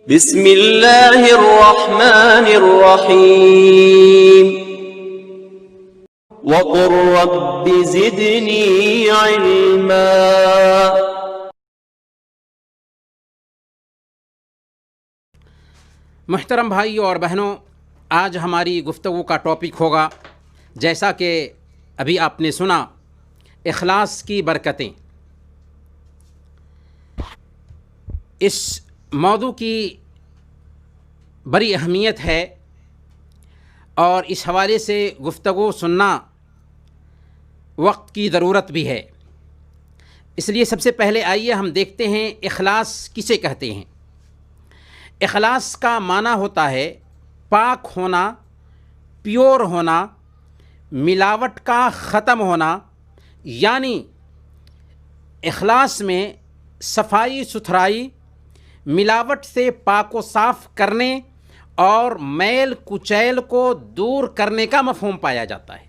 بسم اللہ الرحمن الرحیم وقل رب زدنی علما۔ محترم بھائیوں اور بہنوں، آج ہماری گفتگو کا ٹاپک ہوگا، جیسا کہ ابھی آپ نے سنا، اخلاص کی برکتیں۔ اس موضوع کی بڑی اہمیت ہے اور اس حوالے سے گفتگو سننا وقت کی ضرورت بھی ہے۔ اس لیے سب سے پہلے آئیے ہم دیکھتے ہیں اخلاص کسے کہتے ہیں۔ اخلاص کا معنی ہوتا ہے پاک ہونا، پیور ہونا، ملاوٹ کا ختم ہونا، یعنی اخلاص میں صفائی ستھرائی، ملاوٹ سے پاک و صاف کرنے اور میل کچیل کو دور کرنے کا مفہوم پایا جاتا ہے۔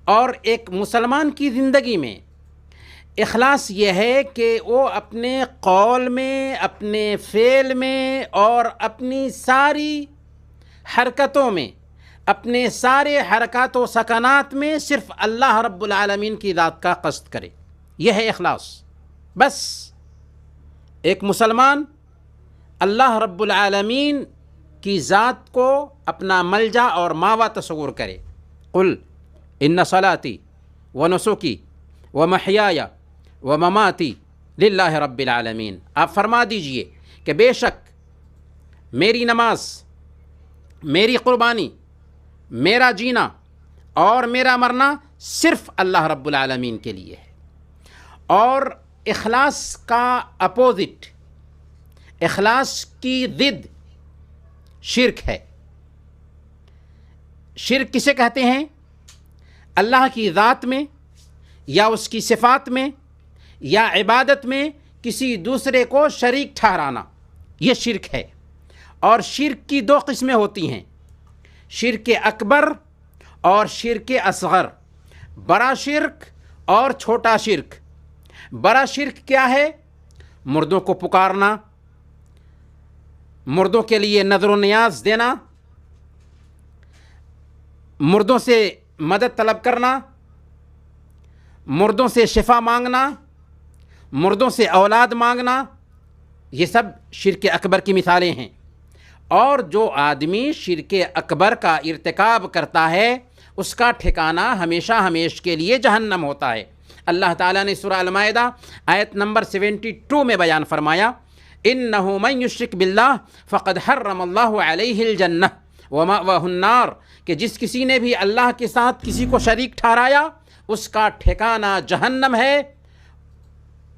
اور ایک مسلمان کی زندگی میں اخلاص یہ ہے کہ وہ اپنے قول میں، اپنے فعل میں اور اپنی ساری حرکتوں میں، اپنے سارے حرکات و سکنات میں صرف اللہ رب العالمین کی ذات کا قصد کرے۔ یہ ہے اخلاص۔ بس ایک مسلمان اللہ رب العالمین کی ذات کو اپنا ملجا اور ماوا تصور کرے۔ قل ان صلاتی ونسکی ومحیای ومماتی للہ رب العالمین۔ آپ فرما دیجئے کہ بے شک میری نماز، میری قربانی، میرا جینا اور میرا مرنا صرف اللہ رب العالمین کے لیے ہے۔ اور اخلاص کا اپوزٹ، اخلاص کی ضد شرک ہے۔ شرک کسے کہتے ہیں؟ اللہ کی ذات میں یا اس کی صفات میں یا عبادت میں کسی دوسرے کو شریک ٹھہرانا، یہ شرک ہے۔ اور شرک کی دو قسمیں ہوتی ہیں، شرک اکبر اور شرک اصغر، بڑا شرک اور چھوٹا شرک۔ بڑا شرک کیا ہے؟ مردوں کو پکارنا، مردوں کے لیے نذر و نیاز دینا، مردوں سے مدد طلب کرنا، مردوں سے شفا مانگنا، مردوں سے اولاد مانگنا، یہ سب شرک اکبر کی مثالیں ہیں۔ اور جو آدمی شرک اکبر کا ارتکاب کرتا ہے اس کا ٹھکانہ ہمیشہ ہمیش کے لیے جہنم ہوتا ہے۔ اللہ تعالیٰ نے سورہ المائدہ آیت نمبر 72 میں بیان فرمایا، اِنَّهُ مَن يُشْرِكْ بِاللَّهِ فَقَدْ حَرَّمَ اللَّهُ عَلَيْهِ الْجَنَّةَ وَمَأْوَاهُ النَّارُ، کہ جس کسی نے بھی اللہ کے ساتھ کسی کو شریک ٹھہرایا اس کا ٹھکانہ جہنم ہے۔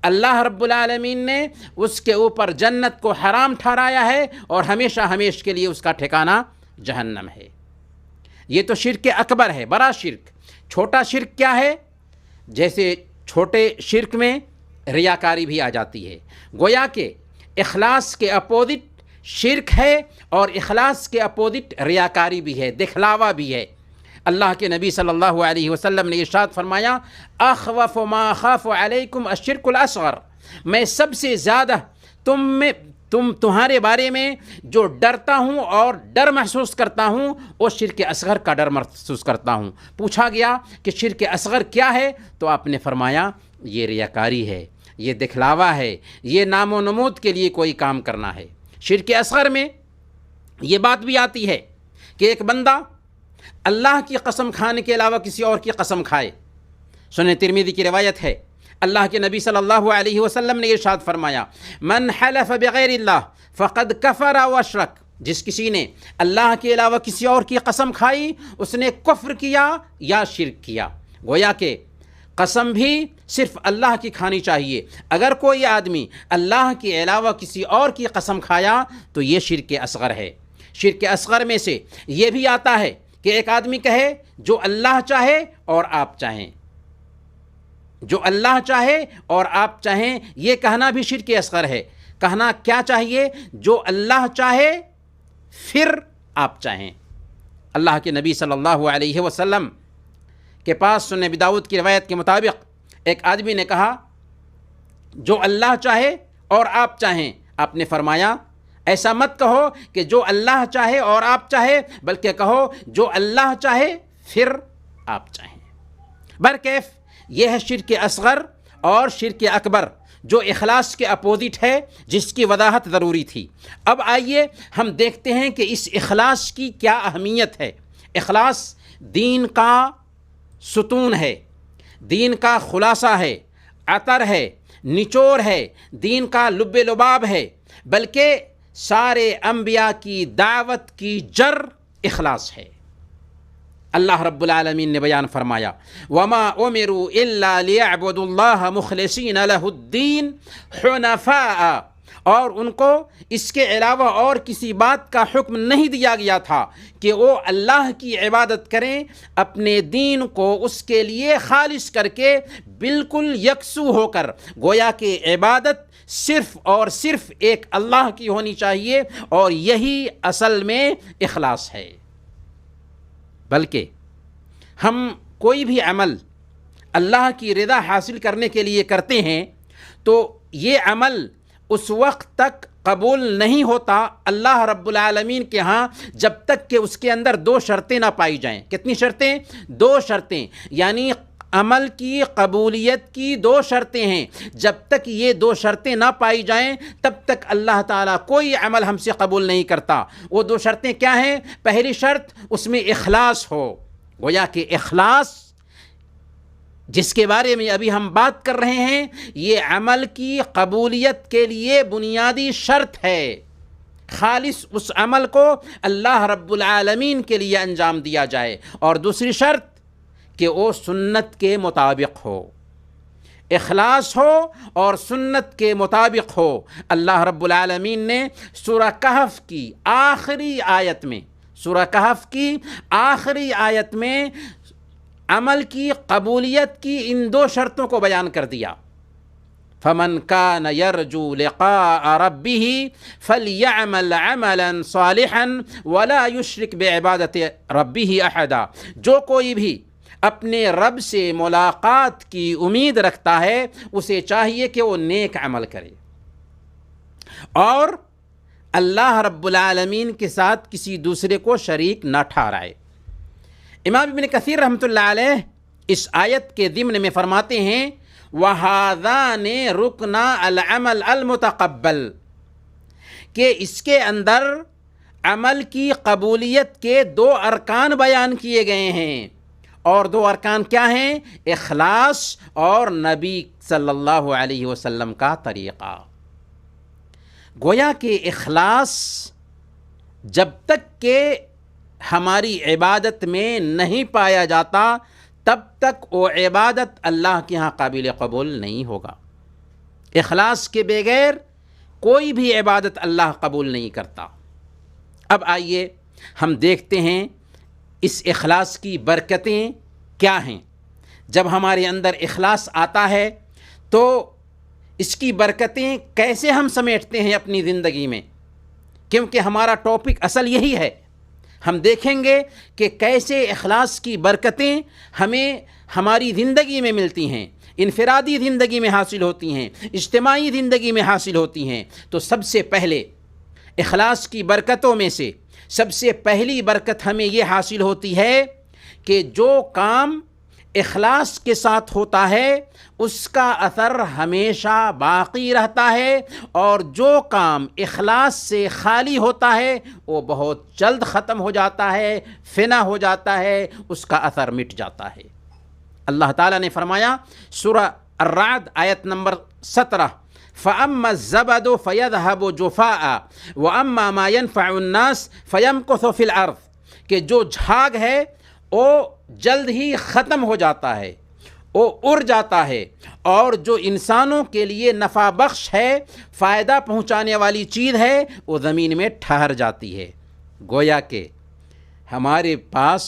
اللہ رب العالمین نے اس کے اوپر جنت کو حرام ٹھہرایا ہے اور ہمیشہ ہمیش کے لیے اس کا ٹھکانہ جہنم ہے۔ یہ تو شرک اکبر ہے، بڑا شرک۔ چھوٹا شرک کیا ہے؟ جیسے چھوٹے شرک میں ریاکاری بھی آ جاتی ہے۔ گویا کہ اخلاص کے اپوزٹ شرک ہے اور اخلاص کے اپوزٹ ریاکاری بھی ہے، دکھلاوا بھی ہے۔ اللہ کے نبی صلی اللہ علیہ وسلم نے ارشاد فرمایا، اخوف ما اخاف علیکم الشرک الاصغر، میں سب سے زیادہ تمہارے بارے میں جو ڈرتا ہوں اور ڈر محسوس کرتا ہوں وہ شرک اصغر کا ڈر محسوس کرتا ہوں۔ پوچھا گیا کہ شرک اصغر کیا ہے؟ تو آپ نے فرمایا یہ ریاکاری ہے، یہ دکھلاوا ہے، یہ نام و نمود کے لیے کوئی کام کرنا ہے۔ شرک اصغر میں یہ بات بھی آتی ہے کہ ایک بندہ اللہ کی قسم کھانے کے علاوہ کسی اور کی قسم کھائے۔ سنن ترمذی کی روایت ہے، اللہ کے نبی صلی اللہ علیہ وسلم نے ارشاد فرمایا، من حلف بغیر اللہ فقد کفر و اشرک، جس کسی نے اللہ کے علاوہ کسی اور کی قسم کھائی اس نے کفر کیا یا شرک کیا۔ گویا کہ قسم بھی صرف اللہ کی کھانی چاہیے۔ اگر کوئی آدمی اللہ کے علاوہ کسی اور کی قسم کھایا تو یہ شرک اصغر ہے۔ شرک اصغر میں سے یہ بھی آتا ہے کہ ایک آدمی کہے جو اللہ چاہے اور آپ چاہیں، جو اللہ چاہے اور آپ چاہیں، یہ کہنا بھی شرک اصغر ہے۔ کہنا کیا چاہیے؟ جو اللہ چاہے پھر آپ چاہیں۔ اللہ کے نبی صلی اللہ علیہ وسلم کے پاس سنن ابی داؤد کی روایت کے مطابق ایک آدمی نے کہا جو اللہ چاہے اور آپ چاہیں، آپ نے فرمایا ایسا مت کہو کہ جو اللہ چاہے اور آپ چاہے، بلکہ کہو جو اللہ چاہے پھر آپ چاہیں۔ برکیف یہ ہے شرک اصغر اور شرک اکبر، جو اخلاص کے اپوزٹ ہے، جس کی وضاحت ضروری تھی۔ اب آئیے ہم دیکھتے ہیں کہ اس اخلاص کی کیا اہمیت ہے۔ اخلاص دین کا ستون ہے، دین کا خلاصہ ہے، عطر ہے، نچوڑ ہے، دین کا لب لباب ہے، بلکہ سارے انبیاء کی دعوت کی جڑ اخلاص ہے۔ اللہ رب العالمین نے بیان فرمایا وما امروا الا ليعبدوا الله مخلصین له الدین حنفاء، اور ان کو اس کے علاوہ اور کسی بات کا حکم نہیں دیا گیا تھا کہ وہ اللہ کی عبادت کریں، اپنے دین کو اس کے لیے خالص کر کے بالکل یکسو ہو کر، گویا کہ عبادت صرف اور صرف ایک اللہ کی ہونی چاہیے، اور یہی اصل میں اخلاص ہے۔ بلکہ ہم کوئی بھی عمل اللہ کی رضا حاصل کرنے کے لیے کرتے ہیں تو یہ عمل اس وقت تک قبول نہیں ہوتا اللہ رب العالمین کے ہاں جب تک کہ اس کے اندر 2 شرطیں نہ پائی جائیں۔ کتنی شرطیں؟ 2 شرطیں، یعنی عمل کی قبولیت کی 2 شرطیں ہیں۔ جب تک یہ 2 شرطیں نہ پائی جائیں تب تک اللہ تعالیٰ کوئی عمل ہم سے قبول نہیں کرتا۔ وہ 2 شرطیں کیا ہیں؟ پہلی شرط اس میں اخلاص ہو، گویا کہ اخلاص جس کے بارے میں ابھی ہم بات کر رہے ہیں، یہ عمل کی قبولیت کے لیے بنیادی شرط ہے۔ خالص اس عمل کو اللہ رب العالمین کے لیے انجام دیا جائے۔ اور دوسری شرط کہ وہ سنت کے مطابق ہو، اخلاص ہو اور سنت کے مطابق ہو۔ اللہ رب العالمین نے سورہ کہف کی آخری آیت میں، سورہ کہف کی آخری آیت میں عمل کی قبولیت کی ان 2 شرطوں کو بیان کر دیا۔ فمن كان يرجو لقاء ربه فليعمل عملا صالحا ولا يشرك بعبادة ربه احدا، جو کوئی بھی اپنے رب سے ملاقات کی امید رکھتا ہے اسے چاہیے کہ وہ نیک عمل کرے اور اللہ رب العالمین کے ساتھ کسی دوسرے کو شریک نہ ٹھہرائے۔ امام ابن کثیر رحمۃ اللہ علیہ اس آیت کے ضمن میں فرماتے ہیں وَهَذَانِ رُكْنَا الْعَمَلِ الْمُتَقَبَّلِ، کہ اس کے اندر عمل کی قبولیت کے 2 ارکان بیان کیے گئے ہیں، اور 2 ارکان کیا ہیں؟ اخلاص اور نبی صلی اللہ علیہ وسلم کا طریقہ۔ گویا کہ اخلاص جب تک کہ ہماری عبادت میں نہیں پایا جاتا تب تک وہ عبادت اللہ کے ہاں قابل قبول نہیں ہوگا۔ اخلاص کے بغیر کوئی بھی عبادت اللہ قبول نہیں کرتا۔ اب آئیے ہم دیکھتے ہیں اس اخلاص کی برکتیں کیا ہیں۔ جب ہمارے اندر اخلاص آتا ہے تو اس کی برکتیں کیسے ہم سمیٹتے ہیں اپنی زندگی میں، کیونکہ ہمارا ٹاپک اصل یہی ہے۔ ہم دیکھیں گے کہ کیسے اخلاص کی برکتیں ہمیں ہماری زندگی میں ملتی ہیں، انفرادی زندگی میں حاصل ہوتی ہیں، اجتماعی زندگی میں حاصل ہوتی ہیں۔ تو سب سے پہلے اخلاص کی برکتوں میں سے سب سے پہلی برکت ہمیں یہ حاصل ہوتی ہے کہ جو کام اخلاص کے ساتھ ہوتا ہے اس کا اثر ہمیشہ باقی رہتا ہے، اور جو کام اخلاص سے خالی ہوتا ہے وہ بہت جلد ختم ہو جاتا ہے، فنا ہو جاتا ہے، اس کا اثر مٹ جاتا ہے۔ اللہ تعالیٰ نے فرمایا سورہ الرعد آیت نمبر 17 فَأَمَّا الزَّبَدُ فَيَذْهَبُ جُفَاءً وَأَمَّا مَا يَنْفَعُ النَّاسَ فَيَمْكُثُ فِي الْأَرْضِ، کہ جو جھاگ ہے وہ جلد ہی ختم ہو جاتا ہے، وہ اڑ جاتا ہے، اور جو انسانوں کے لیے نفع بخش ہے، فائدہ پہنچانے والی چیز ہے، وہ زمین میں ٹھہر جاتی ہے۔ گویا کہ ہمارے پاس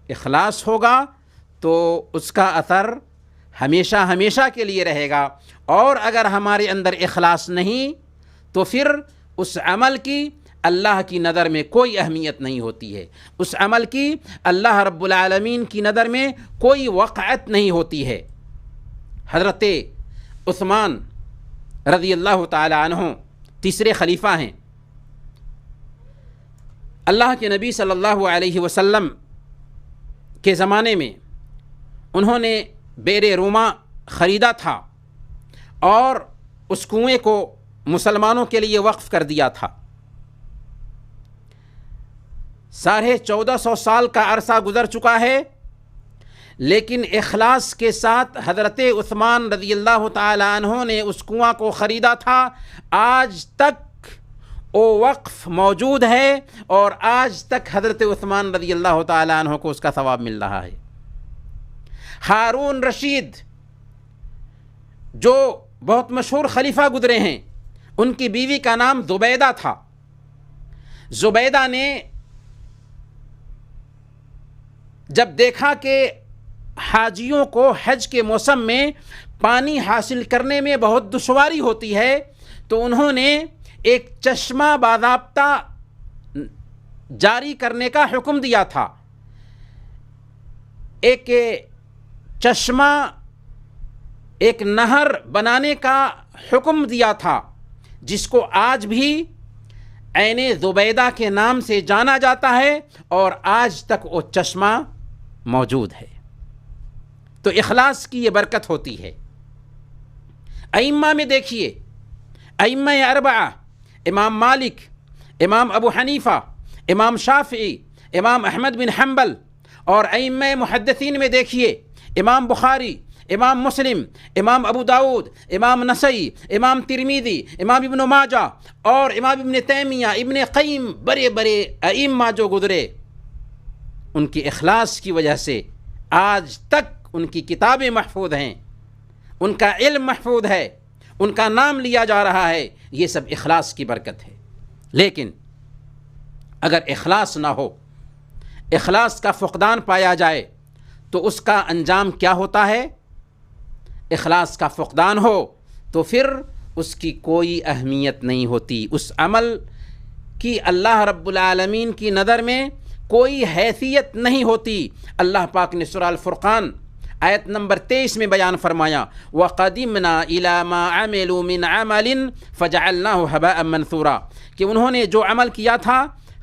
اخلاص ہوگا تو اس کا اثر ہمیشہ ہمیشہ کے لیے رہے گا، اور اگر ہمارے اندر اخلاص نہیں تو پھر اس عمل کی اللہ کی نظر میں کوئی اہمیت نہیں ہوتی ہے، اس عمل کی اللہ رب العالمین کی نظر میں کوئی وقعت نہیں ہوتی ہے۔ حضرت عثمان رضی اللہ تعالی عنہ تیسرے خلیفہ ہیں، اللہ کے نبی صلی اللہ علیہ وسلم کے زمانے میں انہوں نے بئر روما خریدا تھا اور اس کنویں کو مسلمانوں کے لیے وقف کر دیا تھا۔ 1450 سال کا عرصہ گزر چکا ہے، لیکن اخلاص کے ساتھ حضرت عثمان رضی اللہ تعالی عنہ نے اس کنواں کو خریدا تھا۔ آج تک وہ وقف موجود ہے اور آج تک حضرت عثمان رضی اللہ تعالی عنہ کو اس کا ثواب مل رہا ہے۔ ہارون رشید جو بہت مشہور خلیفہ گزرے ہیں، ان کی بیوی کا نام زبیدہ تھا۔ زبیدہ نے جب دیکھا کہ حاجیوں کو حج کے موسم میں پانی حاصل کرنے میں بہت دشواری ہوتی ہے، تو انہوں نے ایک چشمہ باضابطہ جاری کرنے کا حکم دیا تھا۔ ایک چشمہ، ایک نہر بنانے کا حکم دیا تھا، جس کو آج بھی عین زبیدہ کے نام سے جانا جاتا ہے اور آج تک وہ چشمہ موجود ہے۔ تو اخلاص کی یہ برکت ہوتی ہے۔ ائمہ میں دیکھیے، ائمہ اربعہ، امام مالک، امام ابو حنیفہ، امام شافعی، امام احمد بن حنبل، اور ائمہ محدثین میں دیکھیے امام بخاری، امام مسلم، امام ابو داود، امام نسائی، امام ترمذی، امام ابن ماجہ اور امام ابن تیمیہ، ابن قیم، بڑے بڑے ائمہ جو گزرے، ان کی اخلاص کی وجہ سے آج تک ان کی کتابیں محفوظ ہیں، ان کا علم محفوظ ہے، ان کا نام لیا جا رہا ہے۔ یہ سب اخلاص کی برکت ہے۔ لیکن اگر اخلاص نہ ہو، اخلاص کا فقدان پایا جائے، تو اس کا انجام کیا ہوتا ہے؟ اخلاص کا فقدان ہو تو پھر اس کی کوئی اہمیت نہیں ہوتی، اس عمل کی اللہ رب العالمین کی نظر میں کوئی حیثیت نہیں ہوتی۔ اللہ پاک نے سورہ الفرقان آیت نمبر 23 میں بیان فرمایا، وَقَدِمْنَا إِلَى مَا عَمِلُوا مِنْ عَمَلٍ فَجَعَلْنَاهُ هَبَاءً مَنْثُورًا، کہ انہوں نے جو عمل کیا تھا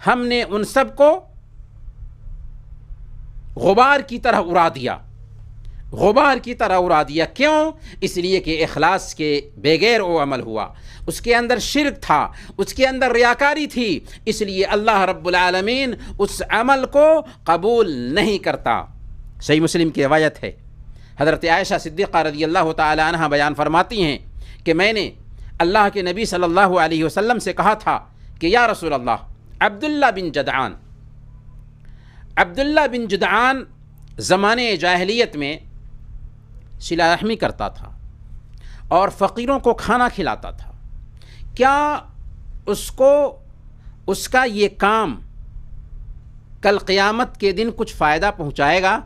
ہم نے ان سب کو غبار کی طرح اڑا دیا، غبار کی طرح اڑا دیا۔ کیوں؟ اس لیے کہ اخلاص کے بغیر وہ عمل ہوا، اس کے اندر شرک تھا، اس کے اندر ریاکاری تھی، اس لیے اللہ رب العالمین اس عمل کو قبول نہیں کرتا۔ صحیح مسلم کی روایت ہے، حضرت عائشہ صدیقہ رضی اللہ تعالی عنہ بیان فرماتی ہیں کہ میں نے اللہ کے نبی صلی اللہ علیہ وسلم سے کہا تھا کہ یا رسول اللہ، عبداللہ بن جدعان زمانے جاہلیت میں صلہ رحمی کرتا تھا اور فقیروں کو کھانا کھلاتا تھا، کیا اس کا یہ کام کل قیامت کے دن کچھ فائدہ پہنچائے گا؟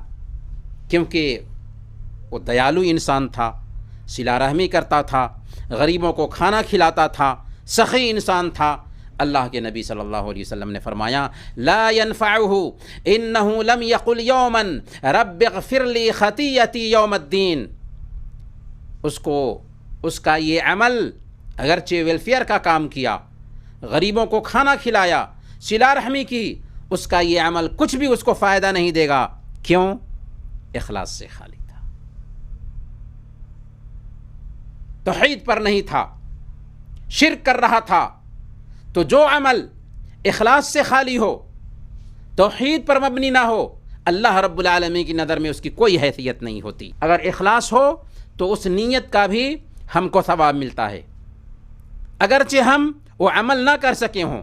کیونکہ وہ دیالو انسان تھا، صلہ رحمی کرتا تھا، غریبوں کو کھانا کھلاتا تھا، سخی انسان تھا۔ اللہ کے نبی صلی اللہ علیہ وسلم نے فرمایا، لا ينفعه انه لم يقل يوما رب اغفر لي خطیئتی یوم الدین۔ اس کا یہ عمل اگرچہ ویلفیئر کا کام کیا، غریبوں کو کھانا کھلایا، صلہ رحمی کی، اس کا یہ عمل کچھ بھی اس کو فائدہ نہیں دے گا۔ کیوں؟ اخلاص سے خالی تھا، توحید پر نہیں تھا، شرک کر رہا تھا۔ تو جو عمل اخلاص سے خالی ہو، توحید پر مبنی نہ ہو، اللہ رب العالمین کی نظر میں اس کی کوئی حیثیت نہیں ہوتی۔ اگر اخلاص ہو تو اس نیت کا بھی ہم کو ثواب ملتا ہے، اگرچہ ہم وہ عمل نہ کر سکے ہوں۔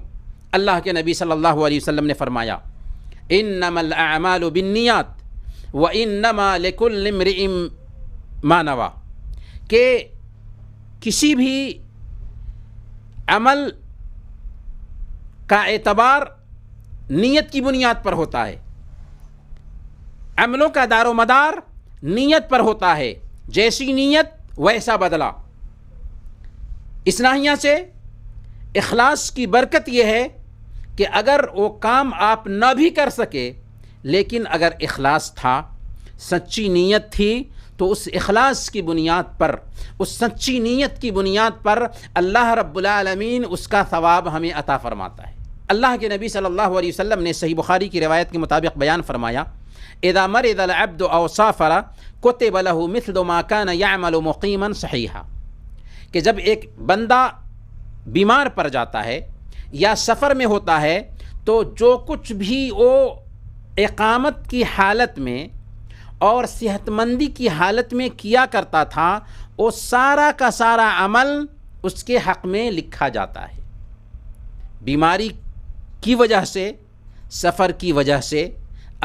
اللہ کے نبی صلی اللہ علیہ وسلم نے فرمایا، انما الاعمال بالنیات وانما لکل امرئ ما نوی، کہ کسی بھی عمل کا اعتبار نیت کی بنیاد پر ہوتا ہے، عملوں کا دار و مدار نیت پر ہوتا ہے، جیسی نیت ویسا بدلہ۔ اس ناحیہ سے اخلاص کی برکت یہ ہے کہ اگر وہ کام آپ نہ بھی کر سکے، لیکن اگر اخلاص تھا، سچی نیت تھی، تو اس اخلاص کی بنیاد پر، اس سچی نیت کی بنیاد پر اللہ رب العالمین اس کا ثواب ہمیں عطا فرماتا ہے۔ اللہ کے نبی صلی اللہ علیہ وسلم نے صحیح بخاری کی روایت کے مطابق بیان فرمایا، اذا مرض العبد او سافر كتب له مثل ما كان يعمل مقيما صحيحا، کہ جب ایک بندہ بیمار پڑ جاتا ہے یا سفر میں ہوتا ہے تو جو کچھ بھی وہ اقامت کی حالت میں اور صحت مندی کی حالت میں کیا کرتا تھا، وہ سارا کا سارا عمل اس کے حق میں لکھا جاتا ہے۔ بیماری کی وجہ سے، سفر کی وجہ سے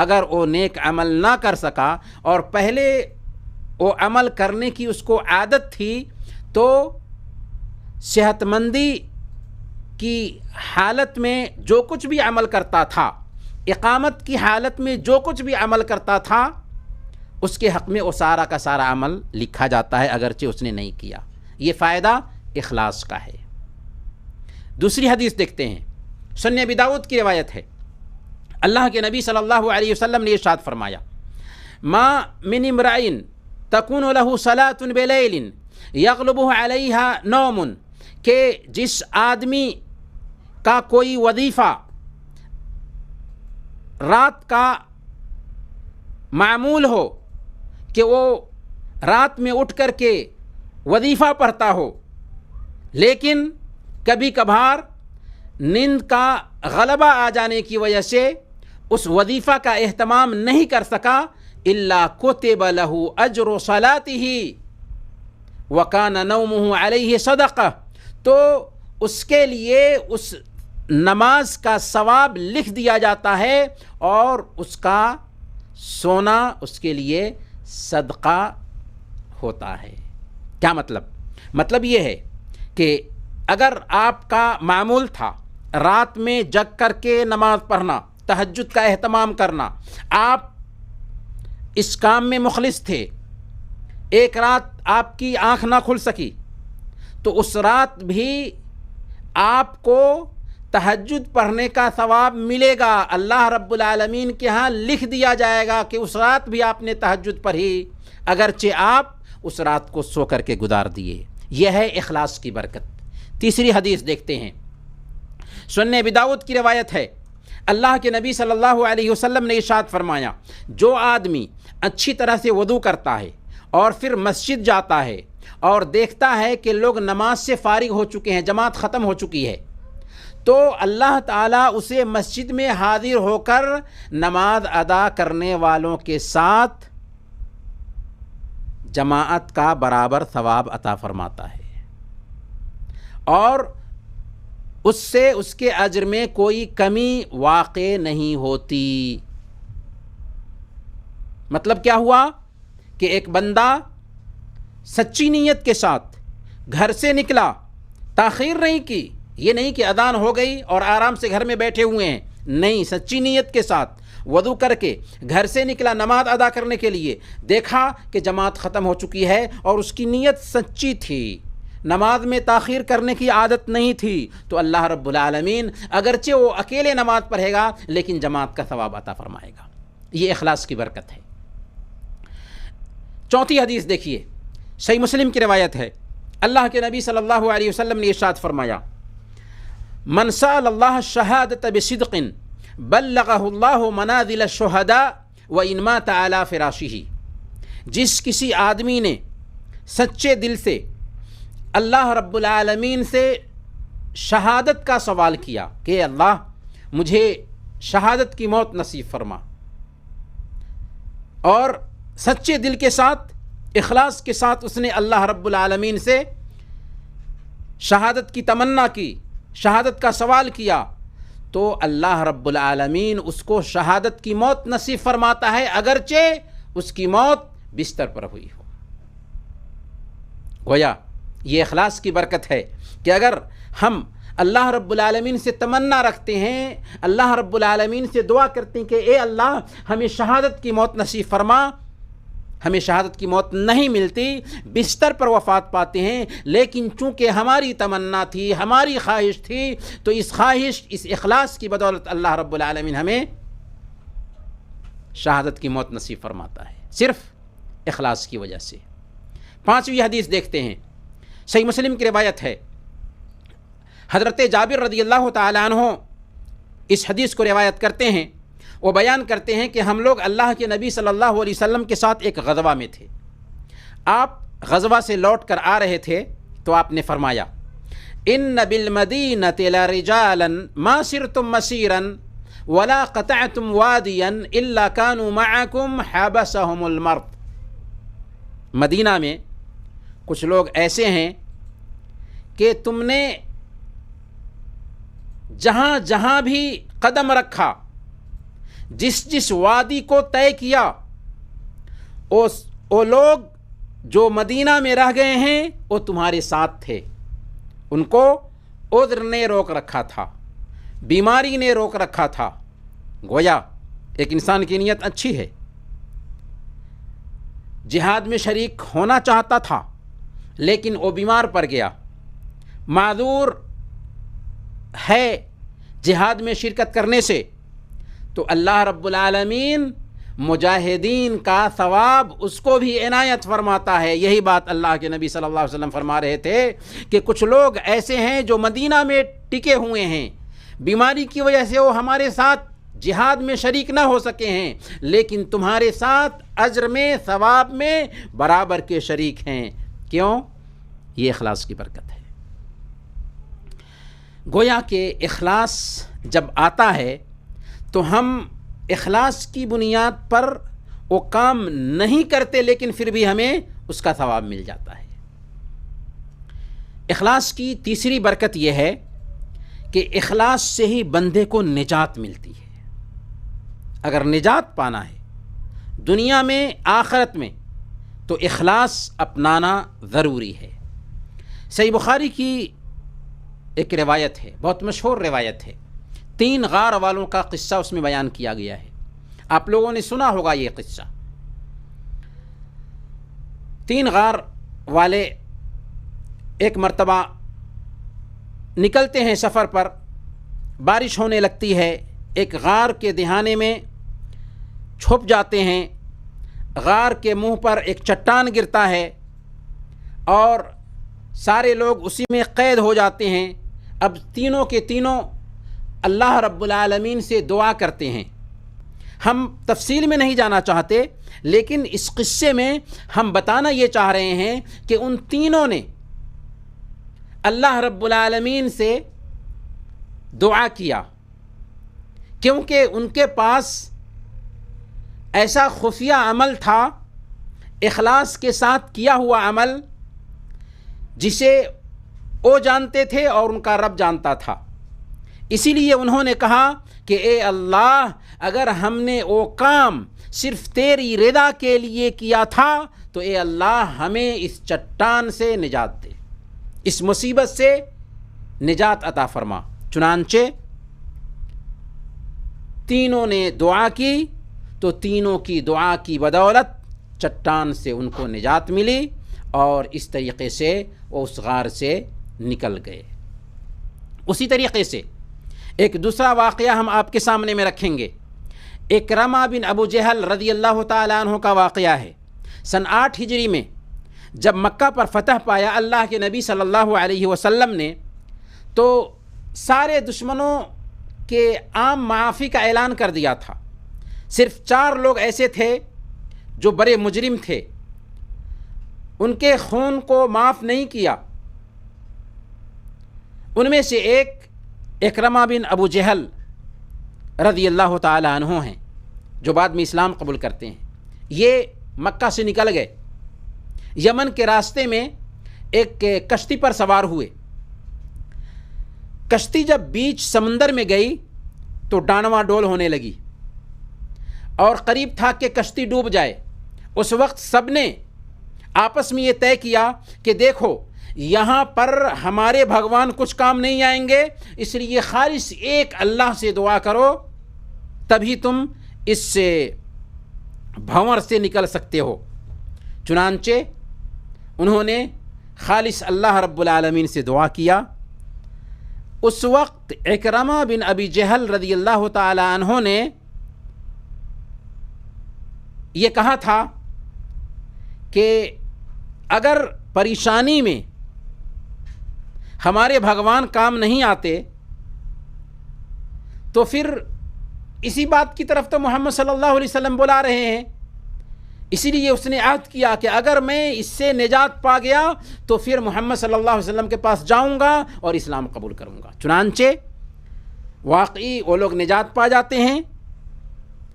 اگر وہ نیک عمل نہ کر سکا اور پہلے وہ عمل کرنے کی اس کو عادت تھی، تو صحت مندی کی حالت میں جو کچھ بھی عمل کرتا تھا، اقامت کی حالت میں جو کچھ بھی عمل کرتا تھا، اس کے حق میں وہ سارا کا سارا عمل لکھا جاتا ہے اگرچہ اس نے نہیں کیا۔ یہ فائدہ اخلاص کا ہے۔ دوسری حدیث دیکھتے ہیں، سنن ابی داؤد کی روایت ہے، اللہ کے نبی صلی اللہ علیہ وسلم نے ارشاد فرمایا، ما من امرئ تکون له صلاۃ بلیل یغلبہ علیہا نوم، کہ جس آدمی کا کوئی وظیفہ رات کا معمول ہو کہ وہ رات میں اٹھ کر کے وظیفہ پڑھتا ہو، لیکن کبھی کبھار نیند کا غلبہ آ جانے کی وجہ سے اس وظیفہ کا اہتمام نہیں کر سکا، الا کتب له اجر صلاته وکان نومه علیہ صدقہ، تو اس کے لیے اس نماز کا ثواب لکھ دیا جاتا ہے اور اس کا سونا اس کے لیے صدقہ ہوتا ہے۔ کیا مطلب؟ مطلب یہ ہے کہ اگر آپ کا معمول تھا رات میں جگ کر کے نماز پڑھنا، تہجد کا اہتمام کرنا، آپ اس کام میں مخلص تھے، ایک رات آپ کی آنکھ نہ کھل سکی، تو اس رات بھی آپ کو تہجد پڑھنے کا ثواب ملے گا، اللہ رب العالمین کے ہاں لکھ دیا جائے گا کہ اس رات بھی آپ نے تہجد پڑھی، اگرچہ آپ اس رات کو سو کر کے گزار دیے۔ یہ ہے اخلاص کی برکت۔ تیسری حدیث دیکھتے ہیں، سنن ابی داؤد کی روایت ہے، اللہ کے نبی صلی اللہ علیہ وسلم نے ارشاد فرمایا، جو آدمی اچھی طرح سے وضو کرتا ہے اور پھر مسجد جاتا ہے اور دیکھتا ہے کہ لوگ نماز سے فارغ ہو چکے ہیں، جماعت ختم ہو چکی ہے، تو اللہ تعالیٰ اسے مسجد میں حاضر ہو کر نماز ادا کرنے والوں کے ساتھ جماعت کا برابر ثواب عطا فرماتا ہے، اور اس سے اس کے اجر میں کوئی کمی واقع نہیں ہوتی۔ مطلب کیا ہوا کہ ایک بندہ سچی نیت کے ساتھ گھر سے نکلا، تاخیر نہیں کی، یہ نہیں کہ اذان ہو گئی اور آرام سے گھر میں بیٹھے ہوئے ہیں، نہیں، سچی نیت کے ساتھ وضو کر کے گھر سے نکلا نماز ادا کرنے کے لیے، دیکھا کہ جماعت ختم ہو چکی ہے اور اس کی نیت سچی تھی، نماز میں تاخیر کرنے کی عادت نہیں تھی، تو اللہ رب العالمین اگرچہ وہ اکیلے نماز پڑھے گا لیکن جماعت کا ثواب عطا فرمائے گا۔ یہ اخلاص کی برکت ہے۔ چوتھی حدیث دیکھیے، صحیح مسلم کی روایت ہے، اللہ کے نبی صلی اللہ علیہ وسلم نے ارشاد فرمایا، من سأل اللہ الشہادۃ بصدق بلغہ اللہ منازل الشہداء وإن مات علی فراشہ، جس کسی آدمی نے سچے دل سے اللہ رب العالمین سے شہادت کا سوال کیا کہ اللہ مجھے شہادت کی موت نصیب فرما، اور سچے دل کے ساتھ اخلاص کے ساتھ اس نے اللہ رب العالمین سے شہادت کی تمنا کی، شہادت کا سوال کیا، تو اللہ رب العالمین اس کو شہادت کی موت نصیب فرماتا ہے، اگرچہ اس کی موت بستر پر ہوئی ہو۔ گویا یہ اخلاص کی برکت ہے کہ اگر ہم اللہ رب العالمین سے تمنا رکھتے ہیں، اللہ رب العالمین سے دعا کرتے ہیں کہ اے اللہ ہمیں شہادت کی موت نصیب فرما، ہمیں شہادت کی موت نہیں ملتی، بستر پر وفات پاتے ہیں، لیکن چونکہ ہماری تمنا تھی، ہماری خواہش تھی، تو اس خواہش، اس اخلاص کی بدولت اللہ رب العالمین ہمیں شہادت کی موت نصیب فرماتا ہے، صرف اخلاص کی وجہ سے۔ پانچویں حدیث دیکھتے ہیں، صحیح مسلم کی روایت ہے، حضرت جابر رضی اللہ تعالیٰ عنہ اس حدیث کو روایت کرتے ہیں، وہ بیان کرتے ہیں کہ ہم لوگ اللہ کے نبی صلی اللہ علیہ وسلم کے ساتھ ایک غزوہ میں تھے۔ آپ غزوہ سے لوٹ کر آ رہے تھے تو آپ نے فرمایا ان بالمدینۃ لرجالا ما سرتم مسیرا ولا قطعتم وادیا الا كانوا معكم حبسهم المرض۔ مدینہ میں کچھ لوگ ایسے ہیں کہ تم نے جہاں جہاں بھی قدم رکھا، جس وادی کو طے کیا، وہ لوگ جو مدینہ میں رہ گئے ہیں وہ تمہارے ساتھ تھے۔ ان کو عذر نے روک رکھا تھا، بیماری نے روک رکھا تھا۔ گویا ایک انسان کی نیت اچھی ہے، جہاد میں شریک ہونا چاہتا تھا لیکن وہ بیمار پڑ گیا، معذور ہے جہاد میں شرکت کرنے سے، تو اللہ رب العالمین مجاہدین کا ثواب اس کو بھی عنایت فرماتا ہے۔ یہی بات اللہ کے نبی صلی اللہ علیہ وسلم فرما رہے تھے کہ کچھ لوگ ایسے ہیں جو مدینہ میں ٹکے ہوئے ہیں، بیماری کی وجہ سے وہ ہمارے ساتھ جہاد میں شریک نہ ہو سکے ہیں، لیکن تمہارے ساتھ اجر میں ثواب میں برابر کے شریک ہیں۔ کیوں؟ یہ اخلاص کی برکت ہے۔ گویا کہ اخلاص جب آتا ہے تو ہم اخلاص کی بنیاد پر وہ کام نہیں کرتے، لیکن پھر بھی ہمیں اس کا ثواب مل جاتا ہے۔ اخلاص کی تیسری برکت یہ ہے کہ اخلاص سے ہی بندے کو نجات ملتی ہے۔ اگر نجات پانا ہے دنیا میں آخرت میں تو اخلاص اپنانا ضروری ہے۔ صحیح بخاری کی ایک روایت ہے، بہت مشہور روایت ہے، 3 غار والوں کا قصہ اس میں بیان کیا گیا ہے۔ آپ لوگوں نے سنا ہوگا یہ قصہ۔ 3 غار والے ایک مرتبہ نکلتے ہیں سفر پر، بارش ہونے لگتی ہے، ایک غار کے دہانے میں چھپ جاتے ہیں، غار کے منہ پر ایک چٹان گرتا ہے اور سارے لوگ اسی میں قید ہو جاتے ہیں۔ اب تینوں کے تینوں اللہ رب العالمین سے دعا کرتے ہیں۔ ہم تفصیل میں نہیں جانا چاہتے، لیکن اس قصے میں ہم بتانا یہ چاہ رہے ہیں کہ ان تینوں نے اللہ رب العالمین سے دعا کیا، کیونکہ ان کے پاس ایسا خفیہ عمل تھا، اخلاص کے ساتھ کیا ہوا عمل، جسے وہ جانتے تھے اور ان کا رب جانتا تھا۔ اسی لیے انہوں نے کہا کہ اے اللہ، اگر ہم نے وہ کام صرف تیری رضا کے لیے کیا تھا تو اے اللہ ہمیں اس چٹان سے نجات دے، اس مصیبت سے نجات عطا فرما۔ چنانچہ تینوں نے دعا کی تو تینوں کی دعا کی بدولت چٹان سے ان کو نجات ملی اور اس طریقے سے وہ اس غار سے نکل گئے۔ اسی طریقے سے ایک دوسرا واقعہ ہم آپ کے سامنے میں رکھیں گے۔ اکرمہ بن ابو جہل رضی اللہ تعالیٰ عنہ کا واقعہ ہے۔ سن 8 ہجری میں جب مکہ پر فتح پایا اللہ کے نبی صلی اللہ علیہ وسلم نے، تو سارے دشمنوں کے عام معافی کا اعلان کر دیا تھا۔ صرف 4 لوگ ایسے تھے جو بڑے مجرم تھے، ان کے خون کو معاف نہیں کیا۔ ان میں سے ایک اکرمہ بن ابو جہل رضی اللہ تعالی عنہ ہیں، جو بعد میں اسلام قبول کرتے ہیں۔ یہ مکہ سے نکل گئے، یمن کے راستے میں ایک کشتی پر سوار ہوئے۔ کشتی جب بیچ سمندر میں گئی تو ڈانواں ڈول ہونے لگی اور قریب تھا کہ کشتی ڈوب جائے۔ اس وقت سب نے آپس میں یہ طے کیا کہ دیکھو یہاں پر ہمارے بھگوان کچھ کام نہیں آئیں گے، اس لیے خالص ایک اللہ سے دعا کرو، تبھی تم اس سے بھنور سے نکل سکتے ہو۔ چنانچہ انہوں نے خالص اللہ رب العالمین سے دعا کیا۔ اس وقت اکرمہ بن ابی جہل رضی اللہ تعالی عنہ نے یہ کہا تھا کہ اگر پریشانی میں ہمارے بھگوان کام نہیں آتے تو پھر اسی بات کی طرف تو محمد صلی اللہ علیہ وسلم بلا رہے ہیں. اسی لیے اس نے عہد کیا کہ اگر میں اس سے نجات پا گیا تو پھر محمد صلی اللہ علیہ وسلم کے پاس جاؤں گا اور اسلام قبول کروں گا. چنانچہ واقعی وہ لوگ نجات پا جاتے ہیں،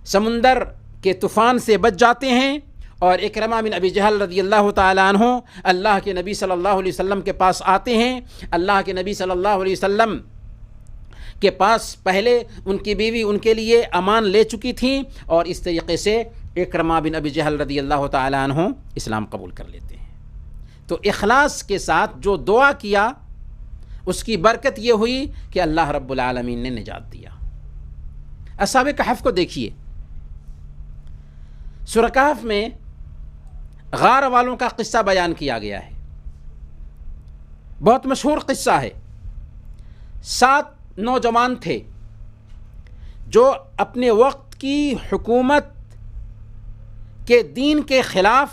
سمندر کے طوفان سے بچ جاتے ہیں، اور اکرمہ بن ابی جہل رضی اللہ تعالیٰ عنہ اللہ کے نبی صلی اللہ علیہ وسلم کے پاس آتے ہیں. اللہ کے نبی صلی اللہ علیہ وسلم کے پاس پہلے ان کی بیوی ان کے لیے امان لے چکی تھیں، اور اس طریقے سے اکرمہ بن ابی جہل رضی اللہ تعالیٰ عنہ اسلام قبول کر لیتے ہیں. تو اخلاص کے ساتھ جو دعا کیا اس کی برکت یہ ہوئی کہ اللہ رب العالمین نے نجات دیا. اصحاب کہف کو دیکھیے، سورہ کہف میں غار والوں کا قصہ بیان کیا گیا ہے. بہت مشہور قصہ ہے. 7 نوجوان تھے جو اپنے وقت کی حکومت کے دین کے خلاف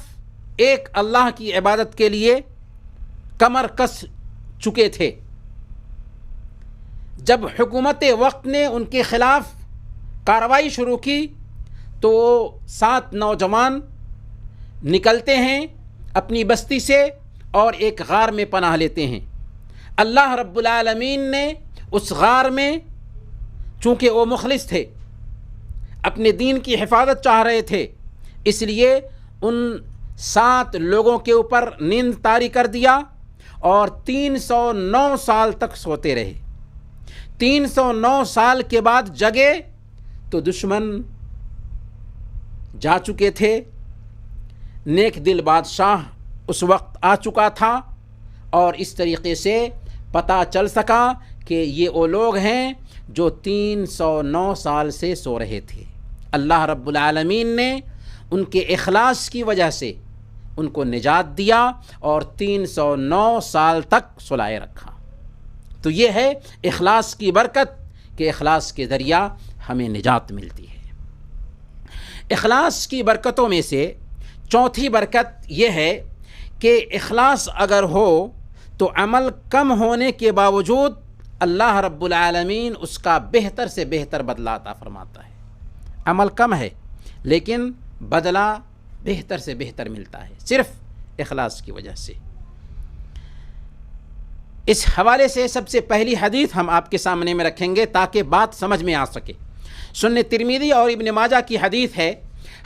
ایک اللہ کی عبادت کے لیے کمر کس چکے تھے. جب حکومت وقت نے ان کے خلاف کارروائی شروع کی تو 7 نوجوان نکلتے ہیں اپنی بستی سے اور ایک غار میں پناہ لیتے ہیں. اللہ رب العالمین نے اس غار میں، چونکہ وہ مخلص تھے، اپنے دین کی حفاظت چاہ رہے تھے، اس لیے ان 7 لوگوں کے اوپر نیند طاری کر دیا اور 309 سال تک سوتے رہے. 309 سال کے بعد جگے تو دشمن جا چکے تھے. نیک دل بادشاہ اس وقت آ چکا تھا، اور اس طریقے سے پتہ چل سکا کہ یہ وہ لوگ ہیں جو 309 سال سے سو رہے تھے. اللہ رب العالمین نے ان کے اخلاص کی وجہ سے ان کو نجات دیا اور 309 سال تک سلائے رکھا. تو یہ ہے اخلاص کی برکت کہ اخلاص کے ذریعہ ہمیں نجات ملتی ہے. اخلاص کی برکتوں میں سے چوتھی برکت یہ ہے کہ اخلاص اگر ہو تو عمل کم ہونے کے باوجود اللہ رب العالمین اس کا بہتر سے بہتر بدلہ عطا فرماتا ہے. عمل کم ہے لیکن بدلہ بہتر سے بہتر ملتا ہے صرف اخلاص کی وجہ سے. اس حوالے سے سب سے پہلی حدیث ہم آپ کے سامنے میں رکھیں گے تاکہ بات سمجھ میں آ سکے. سنن ترمذی اور ابن ماجہ کی حدیث ہے.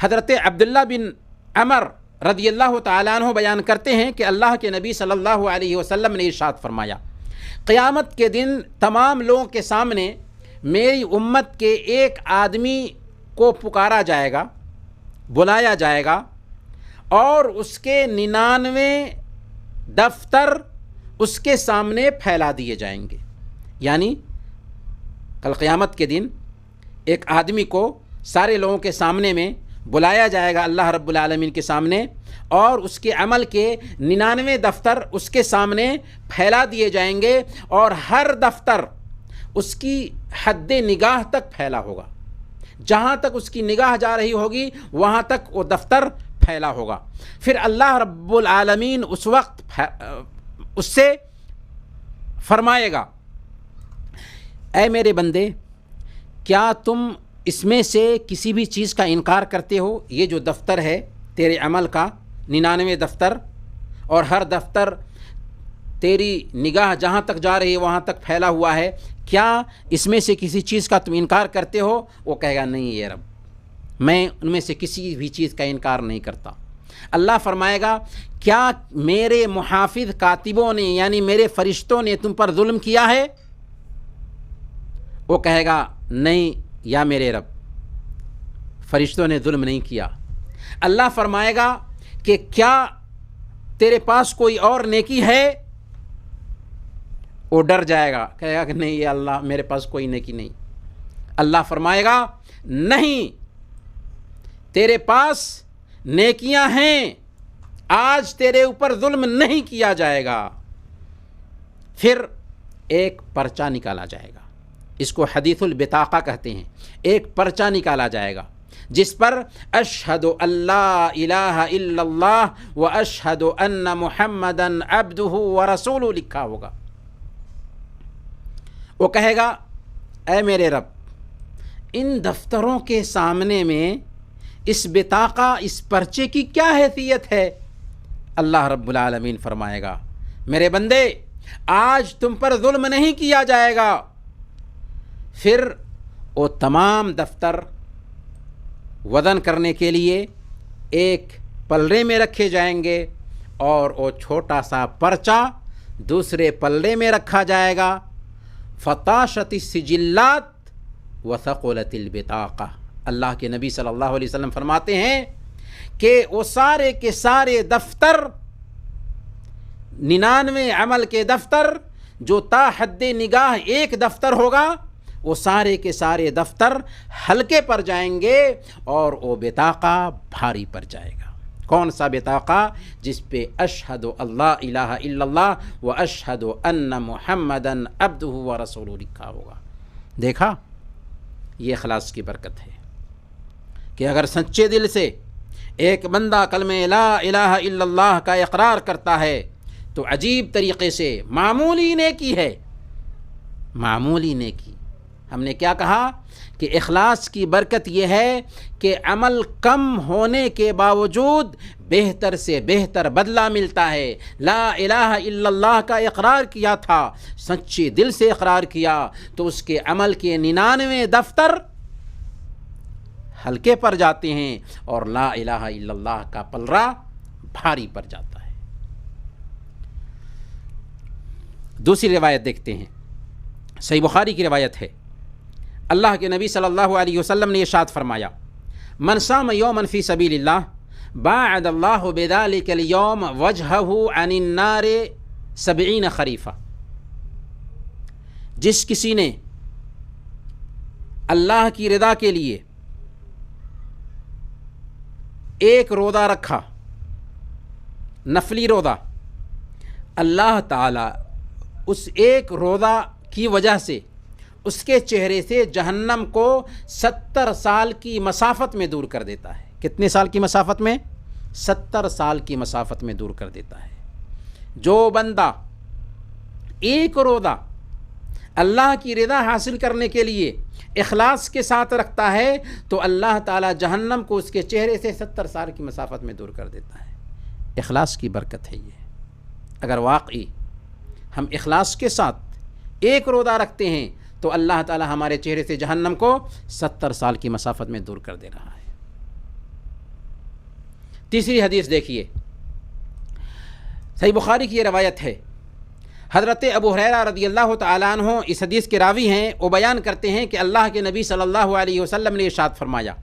حضرت عبداللہ بن عمر رضی اللہ تعالیٰ عنہ بیان کرتے ہیں کہ اللہ کے نبی صلی اللہ علیہ وسلم نے ارشاد فرمایا، قیامت کے دن تمام لوگوں کے سامنے میری امت کے ایک آدمی کو پکارا جائے گا، بلایا جائے گا، اور اس کے 99 دفتر اس کے سامنے پھیلا دیے جائیں گے. یعنی کل قیامت کے دن ایک آدمی کو سارے لوگوں کے سامنے میں بلایا جائے گا اللہ رب العالمین کے سامنے، اور اس کے عمل کے 99 دفتر اس کے سامنے پھیلا دیے جائیں گے، اور ہر دفتر اس کی حد نگاہ تک پھیلا ہوگا. جہاں تک اس کی نگاہ جا رہی ہوگی وہاں تک وہ دفتر پھیلا ہوگا. پھر اللہ رب العالمین اس وقت اس سے فرمائے گا، اے میرے بندے، کیا تم اس میں سے کسی بھی چیز کا انکار کرتے ہو؟ یہ جو دفتر ہے تیرے عمل کا 99 دفتر، اور ہر دفتر تیری نگاہ جہاں تک جا رہی ہے وہاں تک پھیلا ہوا ہے، کیا اس میں سے کسی چیز کا تم انکار کرتے ہو؟ وہ کہے گا، نہیں یہ رب، میں ان میں سے کسی بھی چیز کا انکار نہیں کرتا. اللہ فرمائے گا، کیا میرے محافظ کاتبوں نے یعنی میرے فرشتوں نے تم پر ظلم کیا ہے؟ وہ کہے گا، نہیں یا میرے رب، فرشتوں نے ظلم نہیں کیا. اللہ فرمائے گا کہ کیا تیرے پاس کوئی اور نیکی ہے؟ وہ ڈر جائے گا، کہے گا کہ نہیں یا اللہ، میرے پاس کوئی نیکی نہیں. اللہ فرمائے گا، نہیں، تیرے پاس نیکیاں ہیں، آج تیرے اوپر ظلم نہیں کیا جائے گا. پھر ایک پرچہ نکالا جائے گا، اس کو حدیث البطاقہ کہتے ہیں. ایک پرچہ نکالا جائے گا جس پر اشہد اللہ الہ الا اللہ و اشہد ان محمدن عبدہ و رسولہ لکھا ہوگا. وہ کہے گا، اے میرے رب، ان دفتروں کے سامنے میں اس بطاقہ، اس پرچے کی کیا حیثیت ہے؟ اللہ رب العالمین فرمائے گا میرے بندے آج تم پر ظلم نہیں کیا جائے گا. پھر وہ تمام دفتر وزن کرنے کے لیے ایک پلڑے میں رکھے جائیں گے اور وہ چھوٹا سا پرچہ دوسرے پلڑے میں رکھا جائے گا. فطاشت السجلات وثقلت البطاقہ. اللہ کے نبی صلی اللہ علیہ وسلم فرماتے ہیں کہ وہ سارے کے سارے دفتر، 99 عمل کے دفتر جو تا حد نگاہ ایک دفتر ہوگا، وہ سارے کے سارے دفتر ہلکے پر جائیں گے اور وہ بطاقہ بھاری پر جائے گا. کون سا بطاقہ؟ جس پہ اشہد اللہ الہ الا اللہ و اشہد ان محمدن عبدہ و رسولہ لکھا ہوگا. دیکھا، یہ اخلاص کی برکت ہے کہ اگر سچے دل سے ایک بندہ کلمہ لا الہ الا اللہ کا اقرار کرتا ہے تو عجیب طریقے سے معمولی نیکی ہے، معمولی نیکی. ہم نے کیا کہا کہ اخلاص کی برکت یہ ہے کہ عمل کم ہونے کے باوجود بہتر سے بہتر بدلہ ملتا ہے. لا الہ الا اللہ کا اقرار کیا تھا، سچے دل سے اقرار کیا تو اس کے عمل کے 99 دفتر ہلکے پر جاتے ہیں اور لا الہ الا اللہ کا پلڑا بھاری پر جاتا ہے. دوسری روایت دیکھتے ہیں، صحیح بخاری کی روایت ہے. اللہ کے نبی صلی اللہ علیہ وسلم نے ارشاد فرمایا من صام یوما فی سبیل اللہ باعد اللہ بذلک اليوم وجہہ عن النار 70 خریفہ. جس کسی نے اللہ کی رضا کے لیے ایک روزہ رکھا، نفلی روزہ، اللہ تعالی اس ایک روزہ کی وجہ سے اس کے چہرے سے جہنم کو 70 سال کی مسافت میں دور کر دیتا ہے. کتنے سال کی مسافت میں؟ 70 سال کی مسافت میں دور کر دیتا ہے. جو بندہ ایک روزہ اللہ کی رضا حاصل کرنے کے لیے اخلاص کے ساتھ رکھتا ہے تو اللہ تعالیٰ جہنم کو اس کے چہرے سے 70 سال کی مسافت میں دور کر دیتا ہے. اخلاص کی برکت ہے یہ. اگر واقعی ہم اخلاص کے ساتھ ایک روزہ رکھتے ہیں تو اللہ تعالیٰ ہمارے چہرے سے جہنم کو 70 سال کی مسافت میں دور کر دے رہا ہے. تیسری حدیث دیکھیے، صحیح بخاری کی یہ روایت ہے. حضرت ابو ہریرہ رضی اللہ تعالیٰ عنہ اس حدیث کے راوی ہیں. وہ بیان کرتے ہیں کہ اللہ کے نبی صلی اللہ علیہ وسلم نے ارشاد فرمایا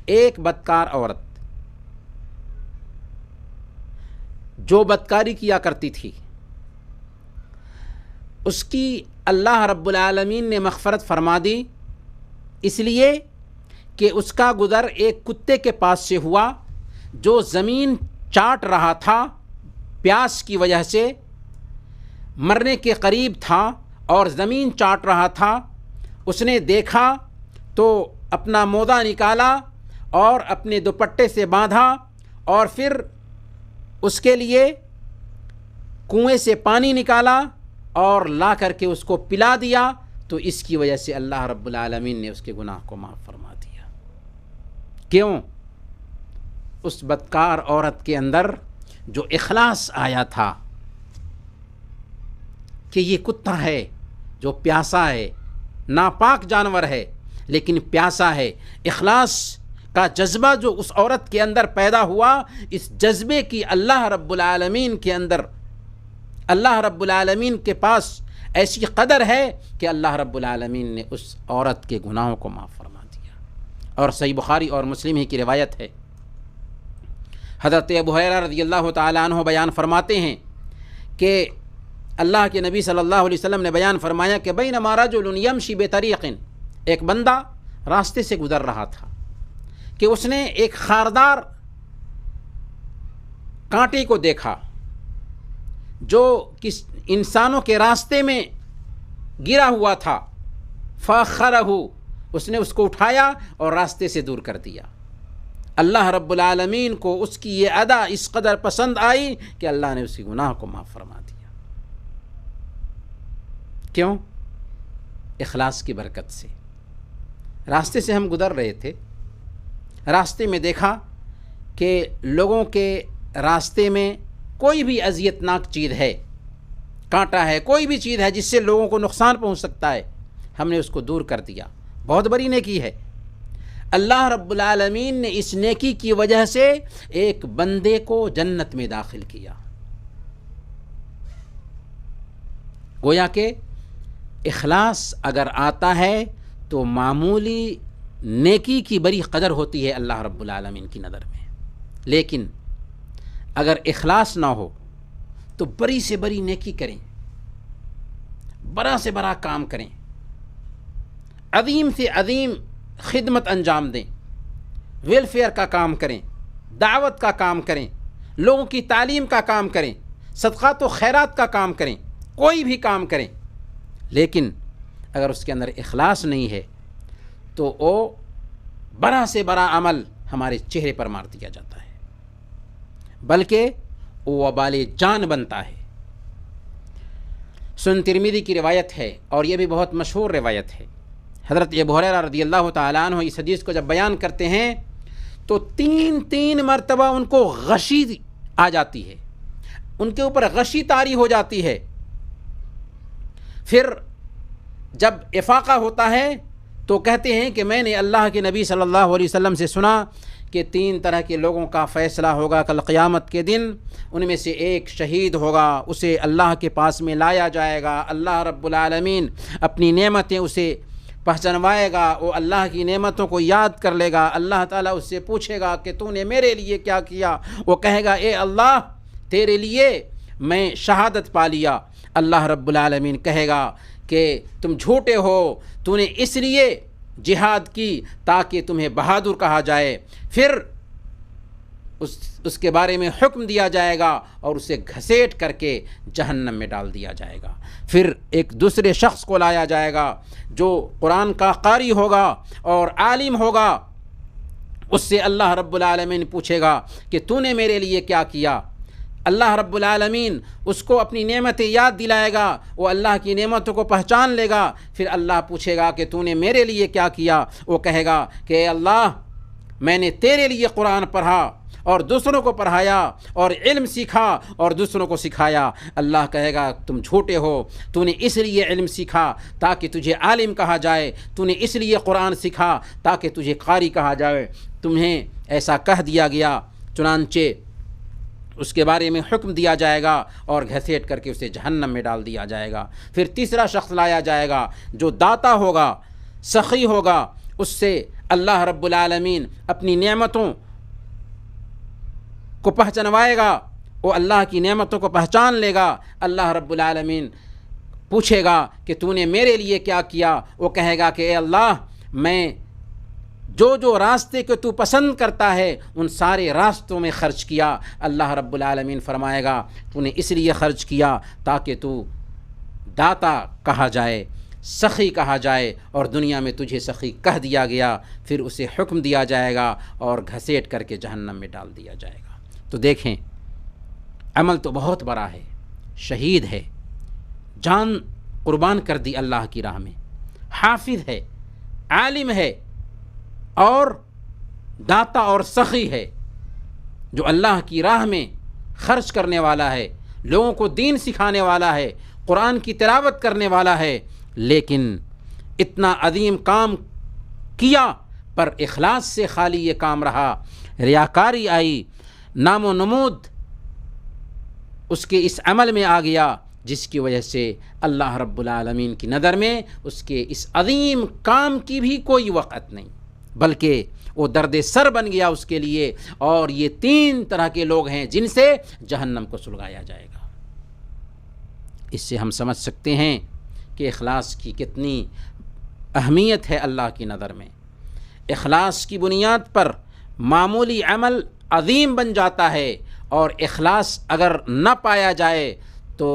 ایک بدکار عورت جو بدکاری کیا کرتی تھی، اس کی اللہ رب العالمین نے مغفرت فرما دی، اس لیے کہ اس کا گزر ایک کتے کے پاس سے ہوا جو زمین چاٹ رہا تھا، پیاس کی وجہ سے مرنے کے قریب تھا اور زمین چاٹ رہا تھا. اس نے دیکھا تو اپنا موزہ نکالا اور اپنے دوپٹے سے باندھا اور پھر اس کے لیے کنویں سے پانی نکالا اور لا کر کے اس کو پلا دیا. تو اس کی وجہ سے اللہ رب العالمین نے اس کے گناہ کو معاف فرما دیا. کیوں؟ اس بدکار عورت کے اندر جو اخلاص آیا تھا کہ یہ کتا ہے جو پیاسا ہے، ناپاک جانور ہے لیکن پیاسا ہے. اخلاص کا جذبہ جو اس عورت کے اندر پیدا ہوا، اس جذبے کی اللہ رب العالمین کے اندر، اللہ رب العالمین کے پاس ایسی قدر ہے کہ اللہ رب العالمین نے اس عورت کے گناہوں کو معاف فرما دیا. اور صحیح بخاری اور مسلم ہی کی روایت ہے. حضرت ابو ہریرہ رضی اللہ تعالیٰ عنہ بیان فرماتے ہیں کہ اللہ کے نبی صلی اللہ علیہ وسلم نے بیان فرمایا کہ بینما رجل یمشی بطریق، ایک بندہ راستے سے گزر رہا تھا کہ اس نے ایک خاردار کانٹے کو دیکھا جو کس انسانوں کے راستے میں گرا ہوا تھا. فاخرہ، اس نے اس کو اٹھایا اور راستے سے دور کر دیا. اللہ رب العالمین کو اس کی یہ ادا اس قدر پسند آئی کہ اللہ نے اس کے گناہ کو معاف فرما دیا. کیوں؟ اخلاص کی برکت سے. راستے سے ہم گزر رہے تھے، راستے میں دیکھا کہ لوگوں کے راستے میں کوئی بھی اذیت ناک چیز ہے، کانٹا ہے، کوئی بھی چیز ہے جس سے لوگوں کو نقصان پہنچ سکتا ہے، ہم نے اس کو دور کر دیا۔ بہت بڑی نیکی ہے۔ اللہ رب العالمین نے اس نیکی کی وجہ سے ایک بندے کو جنت میں داخل کیا۔ گویا کہ اخلاص اگر آتا ہے تو معمولی نیکی کی بڑی قدر ہوتی ہے اللہ رب العالمین کی نظر میں، لیکن اگر اخلاص نہ ہو تو بڑی سے بڑی نیکی کریں، بڑا سے بڑا کام کریں، عظیم سے عظیم خدمت انجام دیں، ویلفیئر کا کام کریں، دعوت کا کام کریں، لوگوں کی تعلیم کا کام کریں، صدقات و خیرات کا کام کریں، کوئی بھی کام کریں، لیکن اگر اس کے اندر اخلاص نہیں ہے تو وہ بڑا سے بڑا عمل ہمارے چہرے پر مار دیا جاتا ہے، بلکہ وہ وبال جان بنتا ہے۔ سنن ترمذی کی روایت ہے اور یہ بھی بہت مشہور روایت ہے۔ حضرت ابو ہریرہ رضی اللہ تعالیٰ عنہ اس حدیث کو جب بیان کرتے ہیں تو تین مرتبہ ان کو غشی آ جاتی ہے، ان کے اوپر غشی طاری ہو جاتی ہے۔ پھر جب افاقہ ہوتا ہے تو کہتے ہیں کہ میں نے اللہ کے نبی صلی اللہ علیہ وسلم سے سنا کہ 3 طرح کے لوگوں کا فیصلہ ہوگا کل قیامت کے دن، ان میں سے ایک شہید ہوگا، اسے اللہ کے پاس میں لایا جائے گا، اللہ رب العالمین اپنی نعمتیں اسے پہچنوائے گا، وہ اللہ کی نعمتوں کو یاد کر لے گا، اللہ تعالیٰ اس سے پوچھے گا کہ تو نے میرے لیے کیا کیا، وہ کہے گا اے اللہ تیرے لیے میں شہادت پا لیا۔ اللہ رب العالمین کہے گا کہ تم جھوٹے ہو، تو نے اس لیے جہاد کی تاکہ تمہیں بہادر کہا جائے۔ پھر اس کے بارے میں حکم دیا جائے گا اور اسے گھسیٹ کر کے جہنم میں ڈال دیا جائے گا۔ پھر ایک دوسرے شخص کو لایا جائے گا جو قرآن کا قاری ہوگا اور عالم ہوگا، اس سے اللہ رب العالمین پوچھے گا کہ تو نے میرے لیے کیا کیا۔ اللہ رب العالمین اس کو اپنی نعمتیں یاد دلائے گا، وہ اللہ کی نعمتوں کو پہچان لے گا۔ پھر اللہ پوچھے گا کہ تو نے میرے لیے کیا کیا، وہ کہے گا کہ اے اللہ میں نے تیرے لیے قرآن پڑھا اور دوسروں کو پڑھایا اور علم سیکھا اور دوسروں کو سکھایا۔ اللہ کہے گا تم جھوٹے ہو، تو نے اس لیے علم سیکھا تاکہ تجھے عالم کہا جائے، تو نے اس لیے قرآن سیکھا تاکہ تجھے قاری کہا جائے، تمہیں ایسا کہہ دیا گیا۔ چنانچہ اس کے بارے میں حکم دیا جائے گا اور گھسیٹ کر کے اسے جہنم میں ڈال دیا جائے گا۔ پھر تیسرا شخص لایا جائے گا جو داتا ہوگا، سخی ہوگا، اس سے اللہ رب العالمین اپنی نعمتوں کو پہچنوائے گا، وہ اللہ کی نعمتوں کو پہچان لے گا۔ اللہ رب العالمین پوچھے گا کہ تو نے میرے لیے کیا کیا، وہ کہے گا کہ اے اللہ میں جو راستے کو تو پسند کرتا ہے ان سارے راستوں میں خرچ کیا۔ اللہ رب العالمین فرمائے گا تو نے اس لیے خرچ کیا تاکہ تو داتا کہا جائے، سخی کہا جائے، اور دنیا میں تجھے سخی کہہ دیا گیا۔ پھر اسے حکم دیا جائے گا اور گھسیٹ کر کے جہنم میں ڈال دیا جائے گا۔ تو دیکھیں عمل تو بہت بڑا ہے، شہید ہے، جان قربان کر دی اللہ کی راہ میں، حافظ ہے، عالم ہے، اور داتا اور سخی ہے، جو اللہ کی راہ میں خرچ کرنے والا ہے، لوگوں کو دین سکھانے والا ہے، قرآن کی تلاوت کرنے والا ہے، لیکن اتنا عظیم کام کیا پر اخلاص سے خالی یہ کام رہا، ریاکاری آئی، نام و نمود اس کے اس عمل میں آ گیا، جس کی وجہ سے اللہ رب العالمین کی نظر میں اس کے اس عظیم کام کی بھی کوئی وقت نہیں، بلکہ وہ درد سر بن گیا اس کے لیے۔ اور یہ 3 طرح کے لوگ ہیں جن سے جہنم کو سلگایا جائے گا۔ اس سے ہم سمجھ سکتے ہیں کہ اخلاص کی کتنی اہمیت ہے اللہ کی نظر میں۔ اخلاص کی بنیاد پر معمولی عمل عظیم بن جاتا ہے، اور اخلاص اگر نہ پایا جائے تو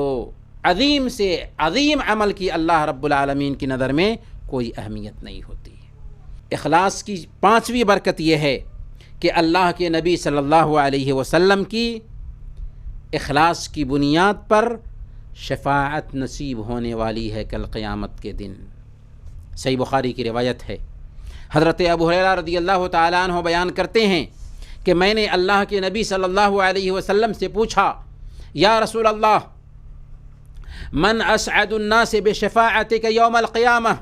عظیم سے عظیم عمل کی اللہ رب العالمین کی نظر میں کوئی اہمیت نہیں ہوتی۔ اخلاص کی 5ویں برکت یہ ہے کہ اللہ کے نبی صلی اللہ علیہ وسلم کی اخلاص کی بنیاد پر شفاعت نصیب ہونے والی ہے کل قیامت کے دن۔ صحیح بخاری کی روایت ہے، حضرت ابو ہریرہ رضی اللہ تعالیٰ عنہ بیان کرتے ہیں کہ میں نے اللہ کے نبی صلی اللہ علیہ وسلم سے پوچھا، یا رسول اللہ، من اسعد الناس بشفاعتک یوم القیامہ،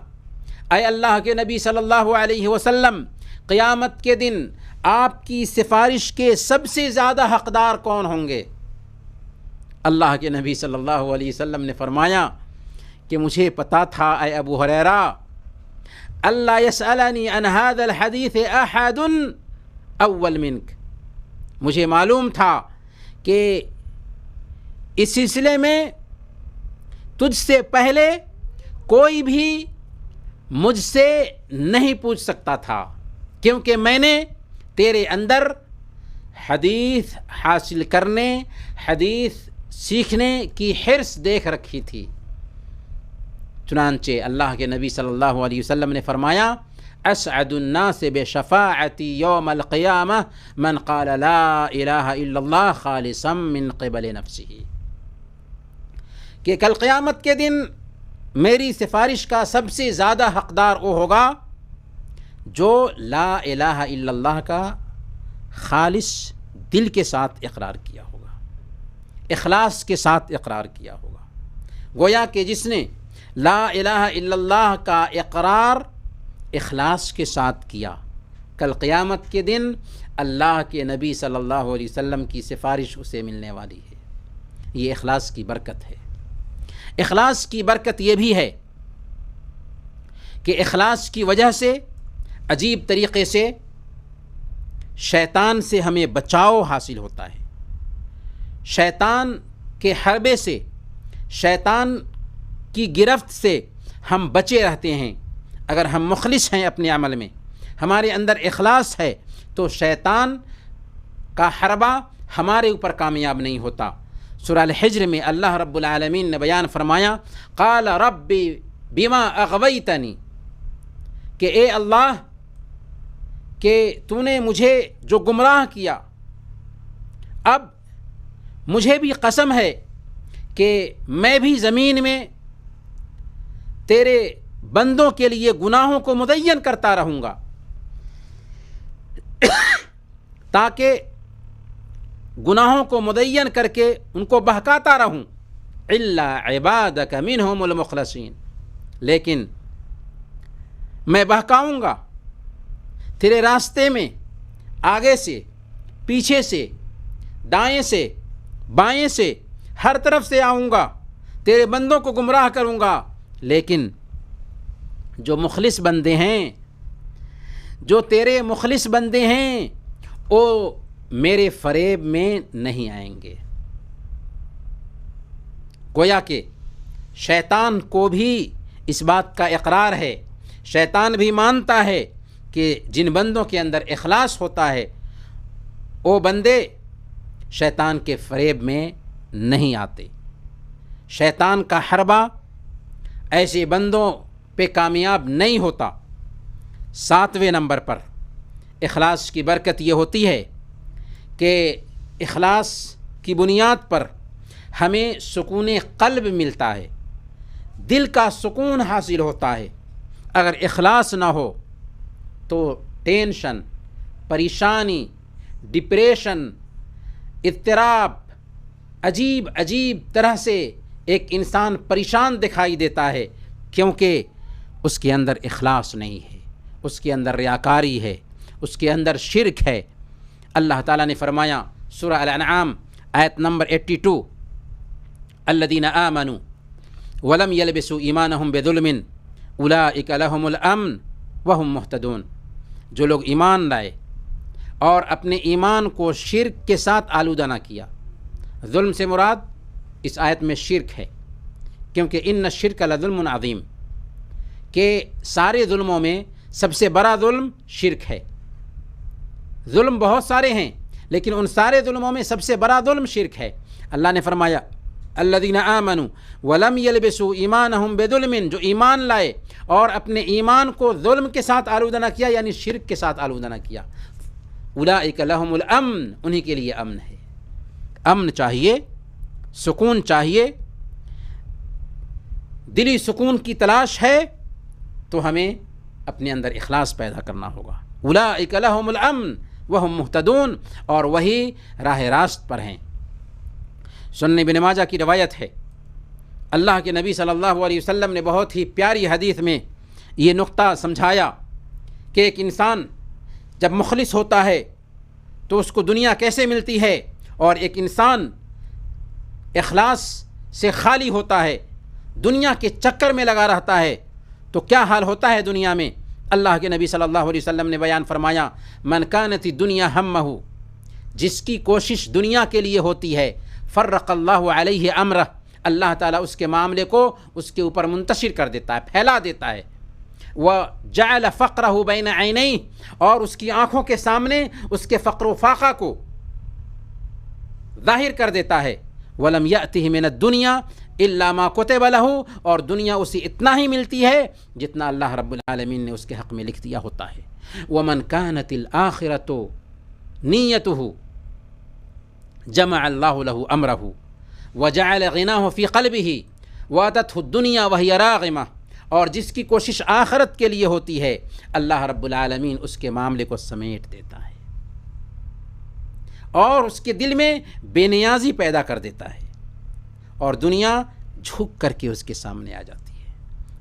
اے اللہ کے نبی صلی اللہ علیہ وسلم، قیامت کے دن آپ کی سفارش کے سب سے زیادہ حقدار کون ہوں گے؟ اللہ کے نبی صلی اللہ علیہ وسلم نے فرمایا کہ مجھے پتا تھا اے ابو ہریرہ، اللہ یسألنی عن هذا الحدیث احد اول منک، مجھے معلوم تھا کہ اس سلسلے میں تجھ سے پہلے کوئی بھی مجھ سے نہیں پوچھ سکتا تھا، کیونکہ میں نے تیرے اندر حدیث حاصل کرنے، حدیث سیکھنے کی حرص دیکھ رکھی تھی۔ چنانچہ اللہ کے نبی صلی اللہ علیہ وسلم نے فرمایا، اسعد الناس بشفاعتی یوم القیامہ من قال لا الہ الا اللہ خالصا من قبل نفسہ، کہ کل قیامت کے دن میری سفارش کا سب سے زیادہ حقدار وہ ہوگا جو لا الہ الا اللہ کا خالص دل کے ساتھ اقرار کیا ہوگا، اخلاص کے ساتھ اقرار کیا ہوگا۔ گویا کہ جس نے لا الہ الا اللہ کا اقرار اخلاص کے ساتھ کیا، کل قیامت کے دن اللہ کے نبی صلی اللہ علیہ وسلم کی سفارش اسے ملنے والی ہے۔ یہ اخلاص کی برکت ہے۔ اخلاص کی برکت یہ بھی ہے کہ اخلاص کی وجہ سے عجیب طریقے سے شیطان سے ہمیں بچاؤ حاصل ہوتا ہے، شیطان کے حربے سے، شیطان کی گرفت سے ہم بچے رہتے ہیں۔ اگر ہم مخلص ہیں اپنے عمل میں، ہمارے اندر اخلاص ہے، تو شیطان کا حربہ ہمارے اوپر کامیاب نہیں ہوتا۔ سورہ الحجر میں اللہ رب العالمین نے بیان فرمایا، قال ربی بما اغویتنی، کہ اے اللہ، کہ تو نے مجھے جو گمراہ کیا، اب مجھے بھی قسم ہے کہ میں بھی زمین میں تیرے بندوں کے لیے گناہوں کو مدین کرتا رہوں گا، تاکہ گناہوں کو مدین کر کے ان کو بہکاتا رہوں، الا عبادک منہم المخلصین، لیکن میں بہکاؤں گا تیرے راستے میں، آگے سے، پیچھے سے، دائیں سے، بائیں سے، ہر طرف سے آؤں گا، تیرے بندوں کو گمراہ کروں گا، لیکن جو مخلص بندے ہیں، جو تیرے مخلص بندے ہیں، وہ میرے فریب میں نہیں آئیں گے۔ گویا کہ شیطان کو بھی اس بات کا اقرار ہے، شیطان بھی مانتا ہے کہ جن بندوں کے اندر اخلاص ہوتا ہے وہ بندے شیطان کے فریب میں نہیں آتے۔ شیطان کا حربہ ایسے بندوں پہ کامیاب نہیں ہوتا۔ 7ویں نمبر پر اخلاص کی برکت یہ ہوتی ہے کہ اخلاص کی بنیاد پر ہمیں سکون قلب ملتا ہے، دل کا سکون حاصل ہوتا ہے۔ اگر اخلاص نہ ہو تو ٹینشن، پریشانی، ڈپریشن، اضطراب، عجیب عجیب طرح سے ایک انسان پریشان دکھائی دیتا ہے، کیونکہ اس کے اندر اخلاص نہیں ہے، اس کے اندر ریاکاری ہے، اس کے اندر شرک ہے۔ اللہ تعالیٰ نے فرمایا سورہ الانعام آیت نمبر 82، الذین آمنوا ولم یلبسوا ایمانہم بظلم اولئک لہم الامن وہم مہتدون، جو لوگ ایمان لائے اور اپنے ایمان کو شرک کے ساتھ آلودہ نہ کیا۔ ظلم سے مراد اس آیت میں شرک ہے، کیونکہ ان الشرک لظلم عظیم، کہ سارے ظلموں میں سب سے بڑا ظلم شرک ہے۔ ظلم بہت سارے ہیں، لیکن ان سارے ظلموں میں سب سے بڑا ظلم شرک ہے۔ اللہ نے فرمایا الذین آمنوا ولم یلبسوا ایمانہم بظلم، جو ایمان لائے اور اپنے ایمان کو ظلم کے ساتھ آلودہ نہ کیا، یعنی شرک کے ساتھ آلودہ نہ کیا، اولئک لہم الامن، انہی کے لیے امن ہے۔ امن چاہیے، سکون چاہیے، دلی سکون کی تلاش ہے تو ہمیں اپنے اندر اخلاص پیدا کرنا ہوگا۔ اولئک لہم الامن وہم مہتدون، اور وہی راہ راست پر ہیں۔ سنن ابن ماجہ کی روایت ہے، اللہ کے نبی صلی اللہ علیہ وسلم نے بہت ہی پیاری حدیث میں یہ نقطہ سمجھایا کہ ایک انسان جب مخلص ہوتا ہے تو اس کو دنیا کیسے ملتی ہے، اور ایک انسان اخلاص سے خالی ہوتا ہے، دنیا کے چکر میں لگا رہتا ہے تو کیا حال ہوتا ہے دنیا میں۔ اللہ کے نبی صلی اللہ علیہ وسلم نے بیان فرمایا، من کانت الدنیا ہمہ، جس کی کوشش دنیا کے لیے ہوتی ہے، فرق اللہ علیہ امرہ، اللہ تعالیٰ اس کے معاملے کو اس کے اوپر منتشر کر دیتا ہے، پھیلا دیتا ہے۔ وجعل فقرہ بین عینیہ، اور اس کی آنکھوں کے سامنے اس کے فقر و فاقہ کو ظاہر کر دیتا ہے۔ ولم یأتہ من الدنیا الا ما کتب لہ، اور دنیا اسے اتنا ہی ملتی ہے جتنا اللہ رب العالمین نے اس کے حق میں لکھ دیا ہوتا ہے۔ ومن کانت الآخرۃ نیتہ جمع اللہ لہ امرہ وجعل غناہ فی قلبہ واتتہ الدنیا وہی راغمہ، اور جس کی کوشش آخرت کے لیے ہوتی ہے، اللہ رب العالمین اس کے معاملے کو سمیٹ دیتا ہے اور اس کے دل میں بے نیازی پیدا کر دیتا ہے، اور دنیا جھک کر کے اس کے سامنے آ جاتی ہے۔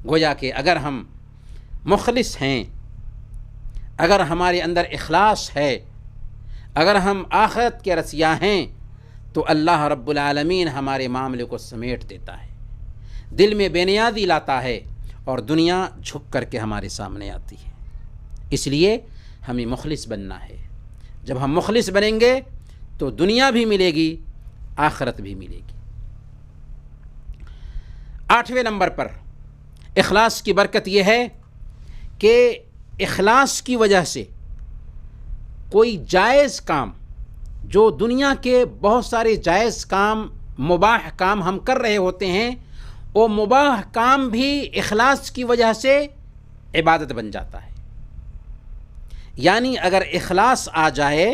گویا کہ اگر ہم مخلص ہیں، اگر ہمارے اندر اخلاص ہے، اگر ہم آخرت کے رسیا ہیں، تو اللہ رب العالمین ہمارے معاملے کو سمیٹ دیتا ہے، دل میں بے نیازی لاتا ہے، اور دنیا جھک کر کے ہمارے سامنے آتی ہے۔ اس لیے ہمیں مخلص بننا ہے۔ جب ہم مخلص بنیں گے تو دنیا بھی ملے گی، آخرت بھی ملے گی۔ 8ویں نمبر پر اخلاص کی برکت یہ ہے کہ اخلاص کی وجہ سے کوئی جائز کام، جو دنیا کے بہت سارے جائز کام، مباح کام ہم کر رہے ہوتے ہیں، وہ مباح کام بھی اخلاص کی وجہ سے عبادت بن جاتا ہے۔ یعنی اگر اخلاص آ جائے،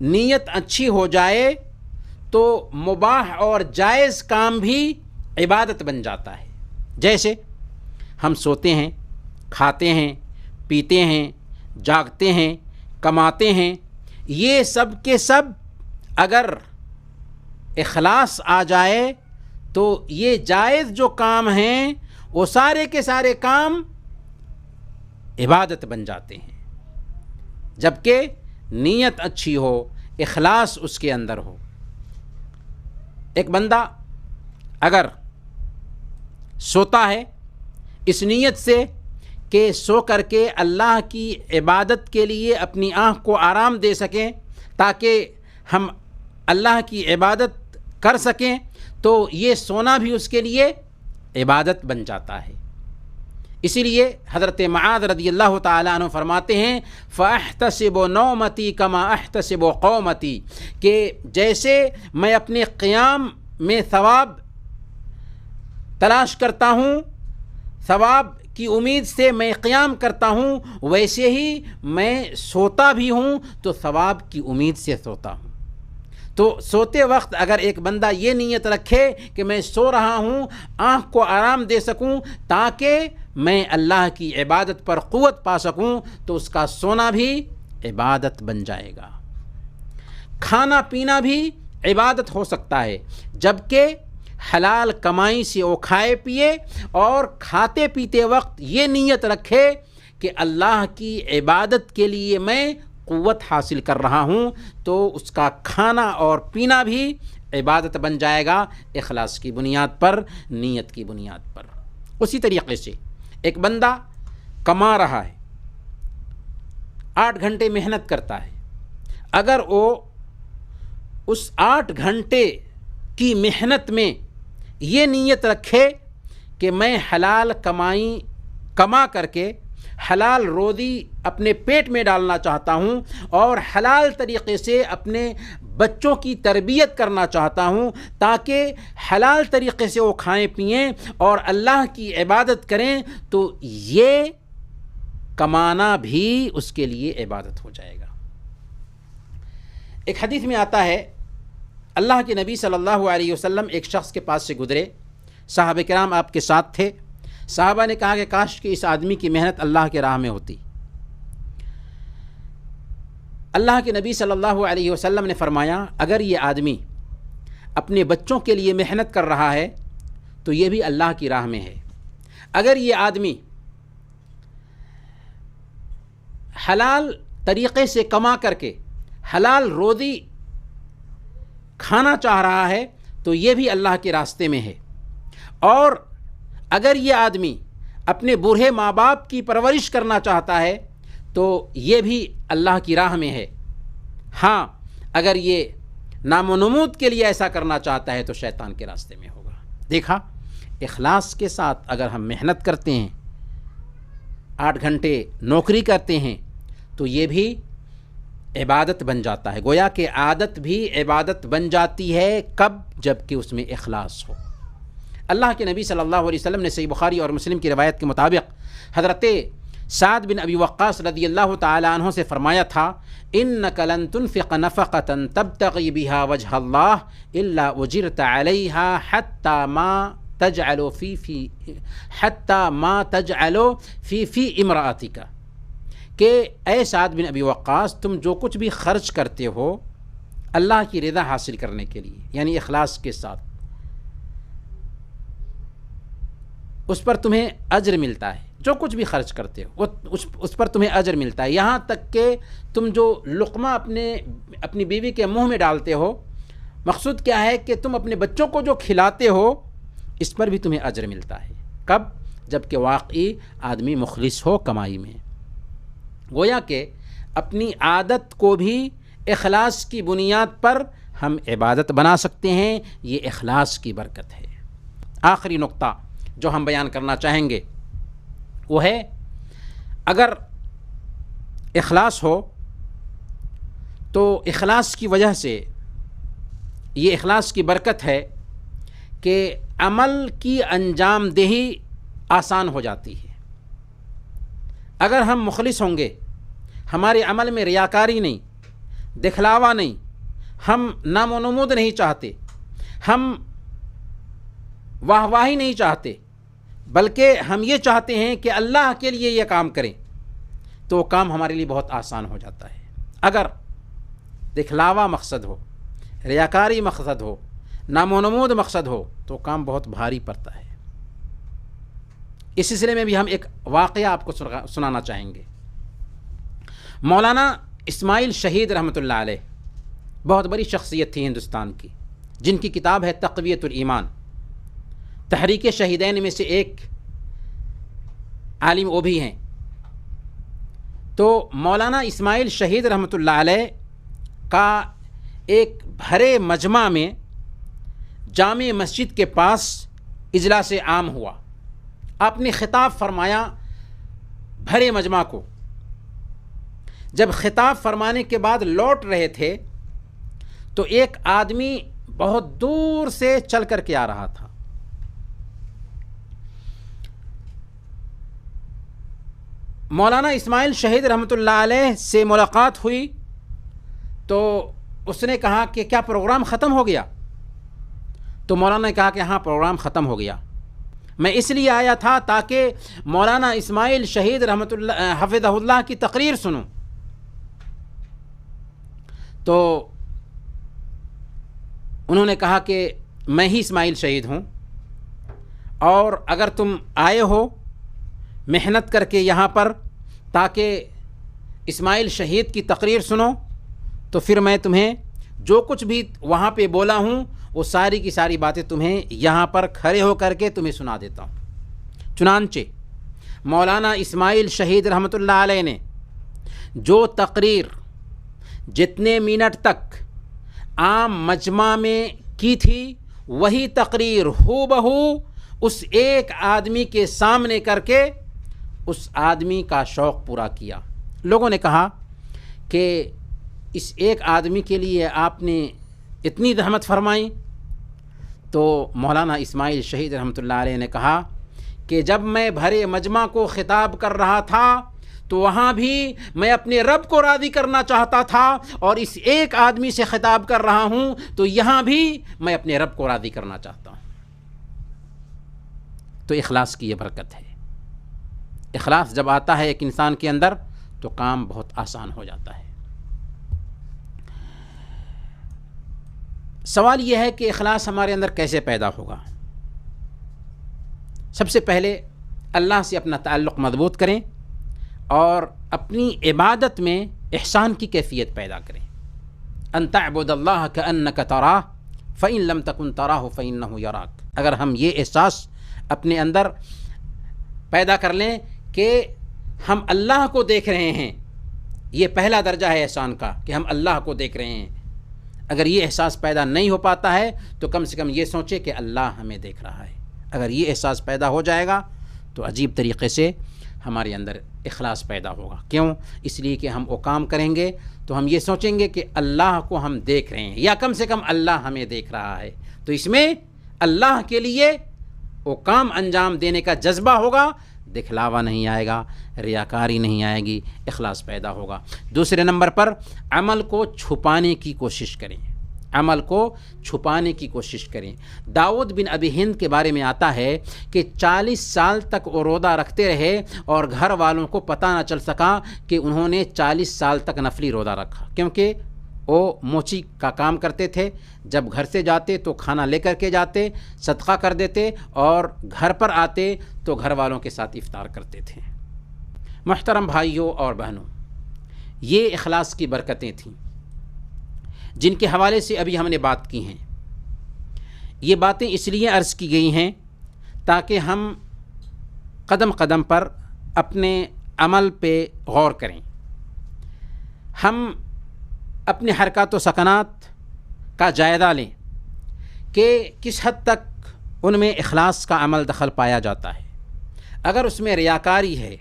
نیت اچھی ہو جائے، تو مباح اور جائز کام بھی عبادت بن جاتا ہے۔ جیسے ہم سوتے ہیں، کھاتے ہیں، پیتے ہیں، جاگتے ہیں، کماتے ہیں، یہ سب کے سب اگر اخلاص آ جائے تو یہ جائز جو کام ہیں وہ سارے کے سارے کام عبادت بن جاتے ہیں، جبکہ نیت اچھی ہو، اخلاص اس کے اندر ہو۔ ایک بندہ اگر سوتا ہے اس نیت سے کہ سو کر کے اللہ کی عبادت کے لیے اپنی آنکھ کو آرام دے سکیں، تاکہ ہم اللہ کی عبادت کر سکیں، تو یہ سونا بھی اس کے لیے عبادت بن جاتا ہے۔ اسی لیے حضرت معاذ رضی اللہ تعالیٰ عنہ فرماتے ہیں، فَأَحْتَسِبُ نَوْمَتِي كَمَا أَحْتَسِبُ قَوْمَتِي، کہ جیسے میں اپنے قیام میں ثواب تلاش کرتا ہوں، ثواب کی امید سے میں قیام کرتا ہوں، ویسے ہی میں سوتا بھی ہوں تو ثواب کی امید سے سوتا ہوں۔ تو سوتے وقت اگر ایک بندہ یہ نیت رکھے کہ میں سو رہا ہوں، آنکھ کو آرام دے سکوں تاکہ میں اللہ کی عبادت پر قوت پا سکوں، تو اس کا سونا بھی عبادت بن جائے گا۔ کھانا پینا بھی عبادت ہو سکتا ہے، جبکہ حلال کمائی سے وہ کھائے پیے اور کھاتے پیتے وقت یہ نیت رکھے کہ اللہ کی عبادت کے لیے میں قوت حاصل کر رہا ہوں، تو اس کا کھانا اور پینا بھی عبادت بن جائے گا، اخلاص کی بنیاد پر، نیت کی بنیاد پر۔ اسی طریقے سے ایک بندہ کما رہا ہے، 8 گھنٹے محنت کرتا ہے، اگر وہ اس 8 گھنٹے کی محنت میں یہ نیت رکھے کہ میں حلال کما کر کے حلال روزی اپنے پیٹ میں ڈالنا چاہتا ہوں اور حلال طریقے سے اپنے بچوں کی تربیت کرنا چاہتا ہوں، تاکہ حلال طریقے سے وہ کھائیں پئیں اور اللہ کی عبادت کریں، تو یہ کمانا بھی اس کے لیے عبادت ہو جائے گا۔ ایک حدیث میں آتا ہے، اللہ کے نبی صلی اللہ علیہ وسلم ایک شخص کے پاس سے گزرے، صحابہ کرام آپ کے ساتھ تھے، صحابہ نے کہا کہ کاش کہ اس آدمی کی محنت اللہ کے راہ میں ہوتی۔ اللہ کے نبی صلی اللہ علیہ وسلم نے فرمایا اگر یہ آدمی اپنے بچوں کے لیے محنت کر رہا ہے تو یہ بھی اللہ کی راہ میں ہے۔ اگر یہ آدمی حلال طریقے سے کما کر کے حلال روزی کھانا چاہ رہا ہے تو یہ بھی اللہ کے راستے میں ہے۔ اور اگر یہ آدمی اپنے بوڑھے ماں باپ کی پرورش کرنا چاہتا ہے تو یہ بھی اللہ کی راہ میں ہے۔ ہاں، اگر یہ نام و نمود کے لیے ایسا کرنا چاہتا ہے تو شیطان کے راستے میں ہوگا۔ دیکھا، اخلاص کے ساتھ اگر ہم محنت کرتے ہیں، 8 گھنٹے نوکری کرتے ہیں تو یہ بھی عبادت بن جاتا ہے۔ گویا کہ عادت بھی عبادت بن جاتی ہے، کب؟ جب کہ اس میں اخلاص ہو۔ اللہ کے نبی صلی اللہ علیہ وسلم نے صحیح بخاری اور مسلم کی روایت کے مطابق حضرت سعد بن ابی وقاص رضی اللہ تعالی عنہ سے فرمایا تھا، انک لن تنفق نفقۃ تبتغی بها وجہ اللہ الا اجرت علیہا حتی ما تجعل فی امرأتک، کہ اے سعد بن ابی وقاص تم جو کچھ بھی خرچ کرتے ہو اللہ کی رضا حاصل کرنے کے لیے، یعنی اخلاص کے ساتھ، اس پر تمہیں اجر ملتا ہے۔ جو کچھ بھی خرچ کرتے ہو اس پر تمہیں اجر ملتا ہے، یہاں تک کہ تم جو لقمہ اپنی بیوی کے منہ میں ڈالتے ہو، مقصود کیا ہے کہ تم اپنے بچوں کو جو کھلاتے ہو اس پر بھی تمہیں اجر ملتا ہے۔ کب؟ جب کہ واقعی آدمی مخلص ہو کمائی میں۔ گویا کہ اپنی عادت کو بھی اخلاص کی بنیاد پر ہم عبادت بنا سکتے ہیں، یہ اخلاص کی برکت ہے۔ آخری نقطہ جو ہم بیان کرنا چاہیں گے وہ ہے، اگر اخلاص ہو تو اخلاص کی وجہ سے یہ اخلاص کی برکت ہے کہ عمل کی انجام دہی آسان ہو جاتی ہے۔ اگر ہم مخلص ہوں گے، ہمارے عمل میں ریاکاری نہیں، دکھلاوا نہیں، ہم نام و نمود نہیں چاہتے، ہم واہ واہی نہیں چاہتے، بلکہ ہم یہ چاہتے ہیں کہ اللہ کے لیے یہ کام کریں، تو وہ کام ہمارے لیے بہت آسان ہو جاتا ہے۔ اگر دکھلاوا مقصد ہو، ریاکاری مقصد ہو، نام و نمود مقصد ہو تو کام بہت بھاری پڑتا ہے۔ اس سلسلے میں بھی ہم ایک واقعہ آپ کو سنانا چاہیں گے۔ مولانا اسماعیل شہید رحمۃ اللہ علیہ بہت بڑی شخصیت تھی ہندوستان کی، جن کی کتاب ہے تقویۃ الایمان۔ تحریک شہیدین میں سے ایک عالم وہ بھی ہیں۔ تو مولانا اسماعیل شہید رحمۃ اللہ علیہ کا ایک بھرے مجمع میں جامع مسجد کے پاس اجلاس عام ہوا۔ آپ نے خطاب فرمایا بھرے مجمع کو۔ جب خطاب فرمانے کے بعد لوٹ رہے تھے تو ایک آدمی بہت دور سے چل کر کے آ رہا تھا۔ مولانا اسماعیل شہید رحمۃ اللہ علیہ سے ملاقات ہوئی تو اس نے کہا کہ کیا پروگرام ختم ہو گیا؟ تو مولانا نے کہا کہ ہاں پروگرام ختم ہو گیا، میں اس لیے آیا تھا تاکہ مولانا اسماعیل شہید رحمۃ اللہ حفظہ اللہ کی تقریر سنوں۔ تو انہوں نے کہا کہ میں ہی اسماعیل شہید ہوں، اور اگر تم آئے ہو محنت کر کے یہاں پر تاکہ اسماعیل شہید کی تقریر سنو، تو پھر میں تمہیں جو کچھ بھی وہاں پہ بولا ہوں وہ ساری کی ساری باتیں تمہیں یہاں پر کھڑے ہو کر کے تمہیں سنا دیتا ہوں۔ چنانچہ مولانا اسماعیل شہید رحمۃ اللہ علیہ نے جو تقریر جتنے منٹ تک عام مجمع میں کی تھی وہی تقریر ہو بہو اس ایک آدمی کے سامنے کر کے اس آدمی کا شوق پورا کیا۔ لوگوں نے کہا کہ اس ایک آدمی کے لیے آپ نے اتنی زحمت فرمائی؟ تو مولانا اسماعیل شہید رحمۃ اللہ علیہ نے کہا کہ جب میں بھرے مجمع کو خطاب کر رہا تھا تو وہاں بھی میں اپنے رب کو راضی کرنا چاہتا تھا، اور اس ایک آدمی سے خطاب کر رہا ہوں تو یہاں بھی میں اپنے رب کو راضی کرنا چاہتا ہوں۔ تو اخلاص کی یہ برکت ہے۔ اخلاص جب آتا ہے ایک انسان کے اندر تو کام بہت آسان ہو جاتا ہے۔ سوال یہ ہے کہ اخلاص ہمارے اندر کیسے پیدا ہوگا؟ سب سے پہلے اللہ سے اپنا تعلق مضبوط کریں اور اپنی عبادت میں احسان کی کیفیت پیدا کریں۔ ان تعبد اللہ کأنک تراہ فإن لم تکن تراہ فإنہ یراک۔ اگر ہم یہ احساس اپنے اندر پیدا کر لیں کہ ہم اللہ کو دیکھ رہے ہیں، یہ پہلا درجہ ہے احسان کا کہ ہم اللہ کو دیکھ رہے ہیں۔ اگر یہ احساس پیدا نہیں ہو پاتا ہے تو کم سے کم یہ سوچے کہ اللہ ہمیں دیکھ رہا ہے۔ اگر یہ احساس پیدا ہو جائے گا تو عجیب طریقے سے ہمارے اندر اخلاص پیدا ہوگا۔ کیوں؟ اس لیے کہ ہم وہ کام کریں گے تو ہم یہ سوچیں گے کہ اللہ کو ہم دیکھ رہے ہیں، یا کم سے کم اللہ ہمیں دیکھ رہا ہے، تو اس میں اللہ کے لیے وہ کام انجام دینے کا جذبہ ہوگا، دکھلاوا نہیں آئے گا، ریاکاری نہیں آئے گی، اخلاص پیدا ہوگا۔ دوسرے نمبر پر عمل کو چھپانے کی کوشش کریں، عمل کو چھپانے کی کوشش کریں۔ داؤد بن ابی ہند کے بارے میں آتا ہے کہ 40 سال تک وہ روزہ رکھتے رہے اور گھر والوں کو پتہ نہ چل سکا کہ انہوں نے 40 سال تک نفلی روزہ رکھا، کیونکہ وہ موچی کا کام کرتے تھے۔ جب گھر سے جاتے تو کھانا لے کر کے جاتے، صدقہ کر دیتے، اور گھر پر آتے تو گھر والوں کے ساتھ افطار کرتے تھے۔ محترم بھائیوں اور بہنوں، یہ اخلاص کی برکتیں تھیں جن کے حوالے سے ابھی ہم نے بات کی ہیں۔ یہ باتیں اس لیے عرض کی گئی ہیں تاکہ ہم قدم قدم پر اپنے عمل پہ غور کریں، ہم اپنے حرکات و سکنات کا جائزہ لیں کہ کس حد تک ان میں اخلاص کا عمل دخل پایا جاتا ہے۔ اگر اس میں ریاکاری ہے،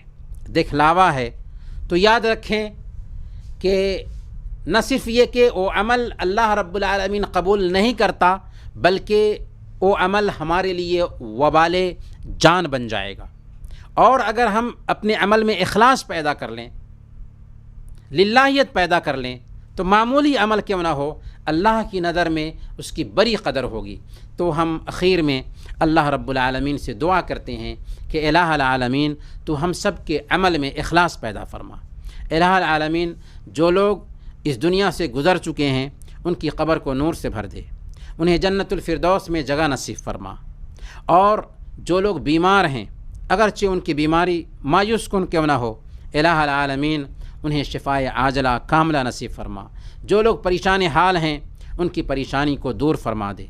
دکھلاوا ہے، تو یاد رکھیں کہ نہ صرف یہ کہ وہ عمل اللہ رب العالمین قبول نہیں کرتا، بلکہ وہ عمل ہمارے لیے وبال جان بن جائے گا۔ اور اگر ہم اپنے عمل میں اخلاص پیدا کر لیں، للہیت پیدا کر لیں، تو معمولی عمل کیوں نہ ہو، اللہ کی نظر میں اس کی بڑی قدر ہوگی۔ تو ہم اخیر میں اللہ رب العالمین سے دعا کرتے ہیں کہ الہ العالمین تو ہم سب کے عمل میں اخلاص پیدا فرما۔ الہ العالمین جو لوگ اس دنیا سے گزر چکے ہیں ان کی قبر کو نور سے بھر دے، انہیں جنت الفردوس میں جگہ نصیب فرما، اور جو لوگ بیمار ہیں اگرچہ ان کی بیماری مایوس کن کیوں نہ ہو، الہ العالمین انہیں شفائے عاجلہ کاملہ نصیب فرما۔ جو لوگ پریشان حال ہیں ان کی پریشانی کو دور فرما دے۔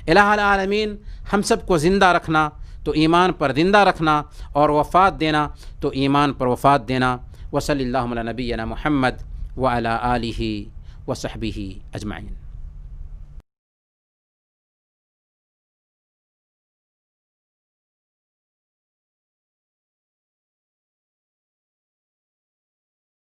الہ العالمین ہم سب کو زندہ رکھنا تو ایمان پر زندہ رکھنا، اور وفات دینا تو ایمان پر وفات دینا۔ وصلی اللہ علی نبینا محمد وعلی آلہ وصحبہ اجمعین۔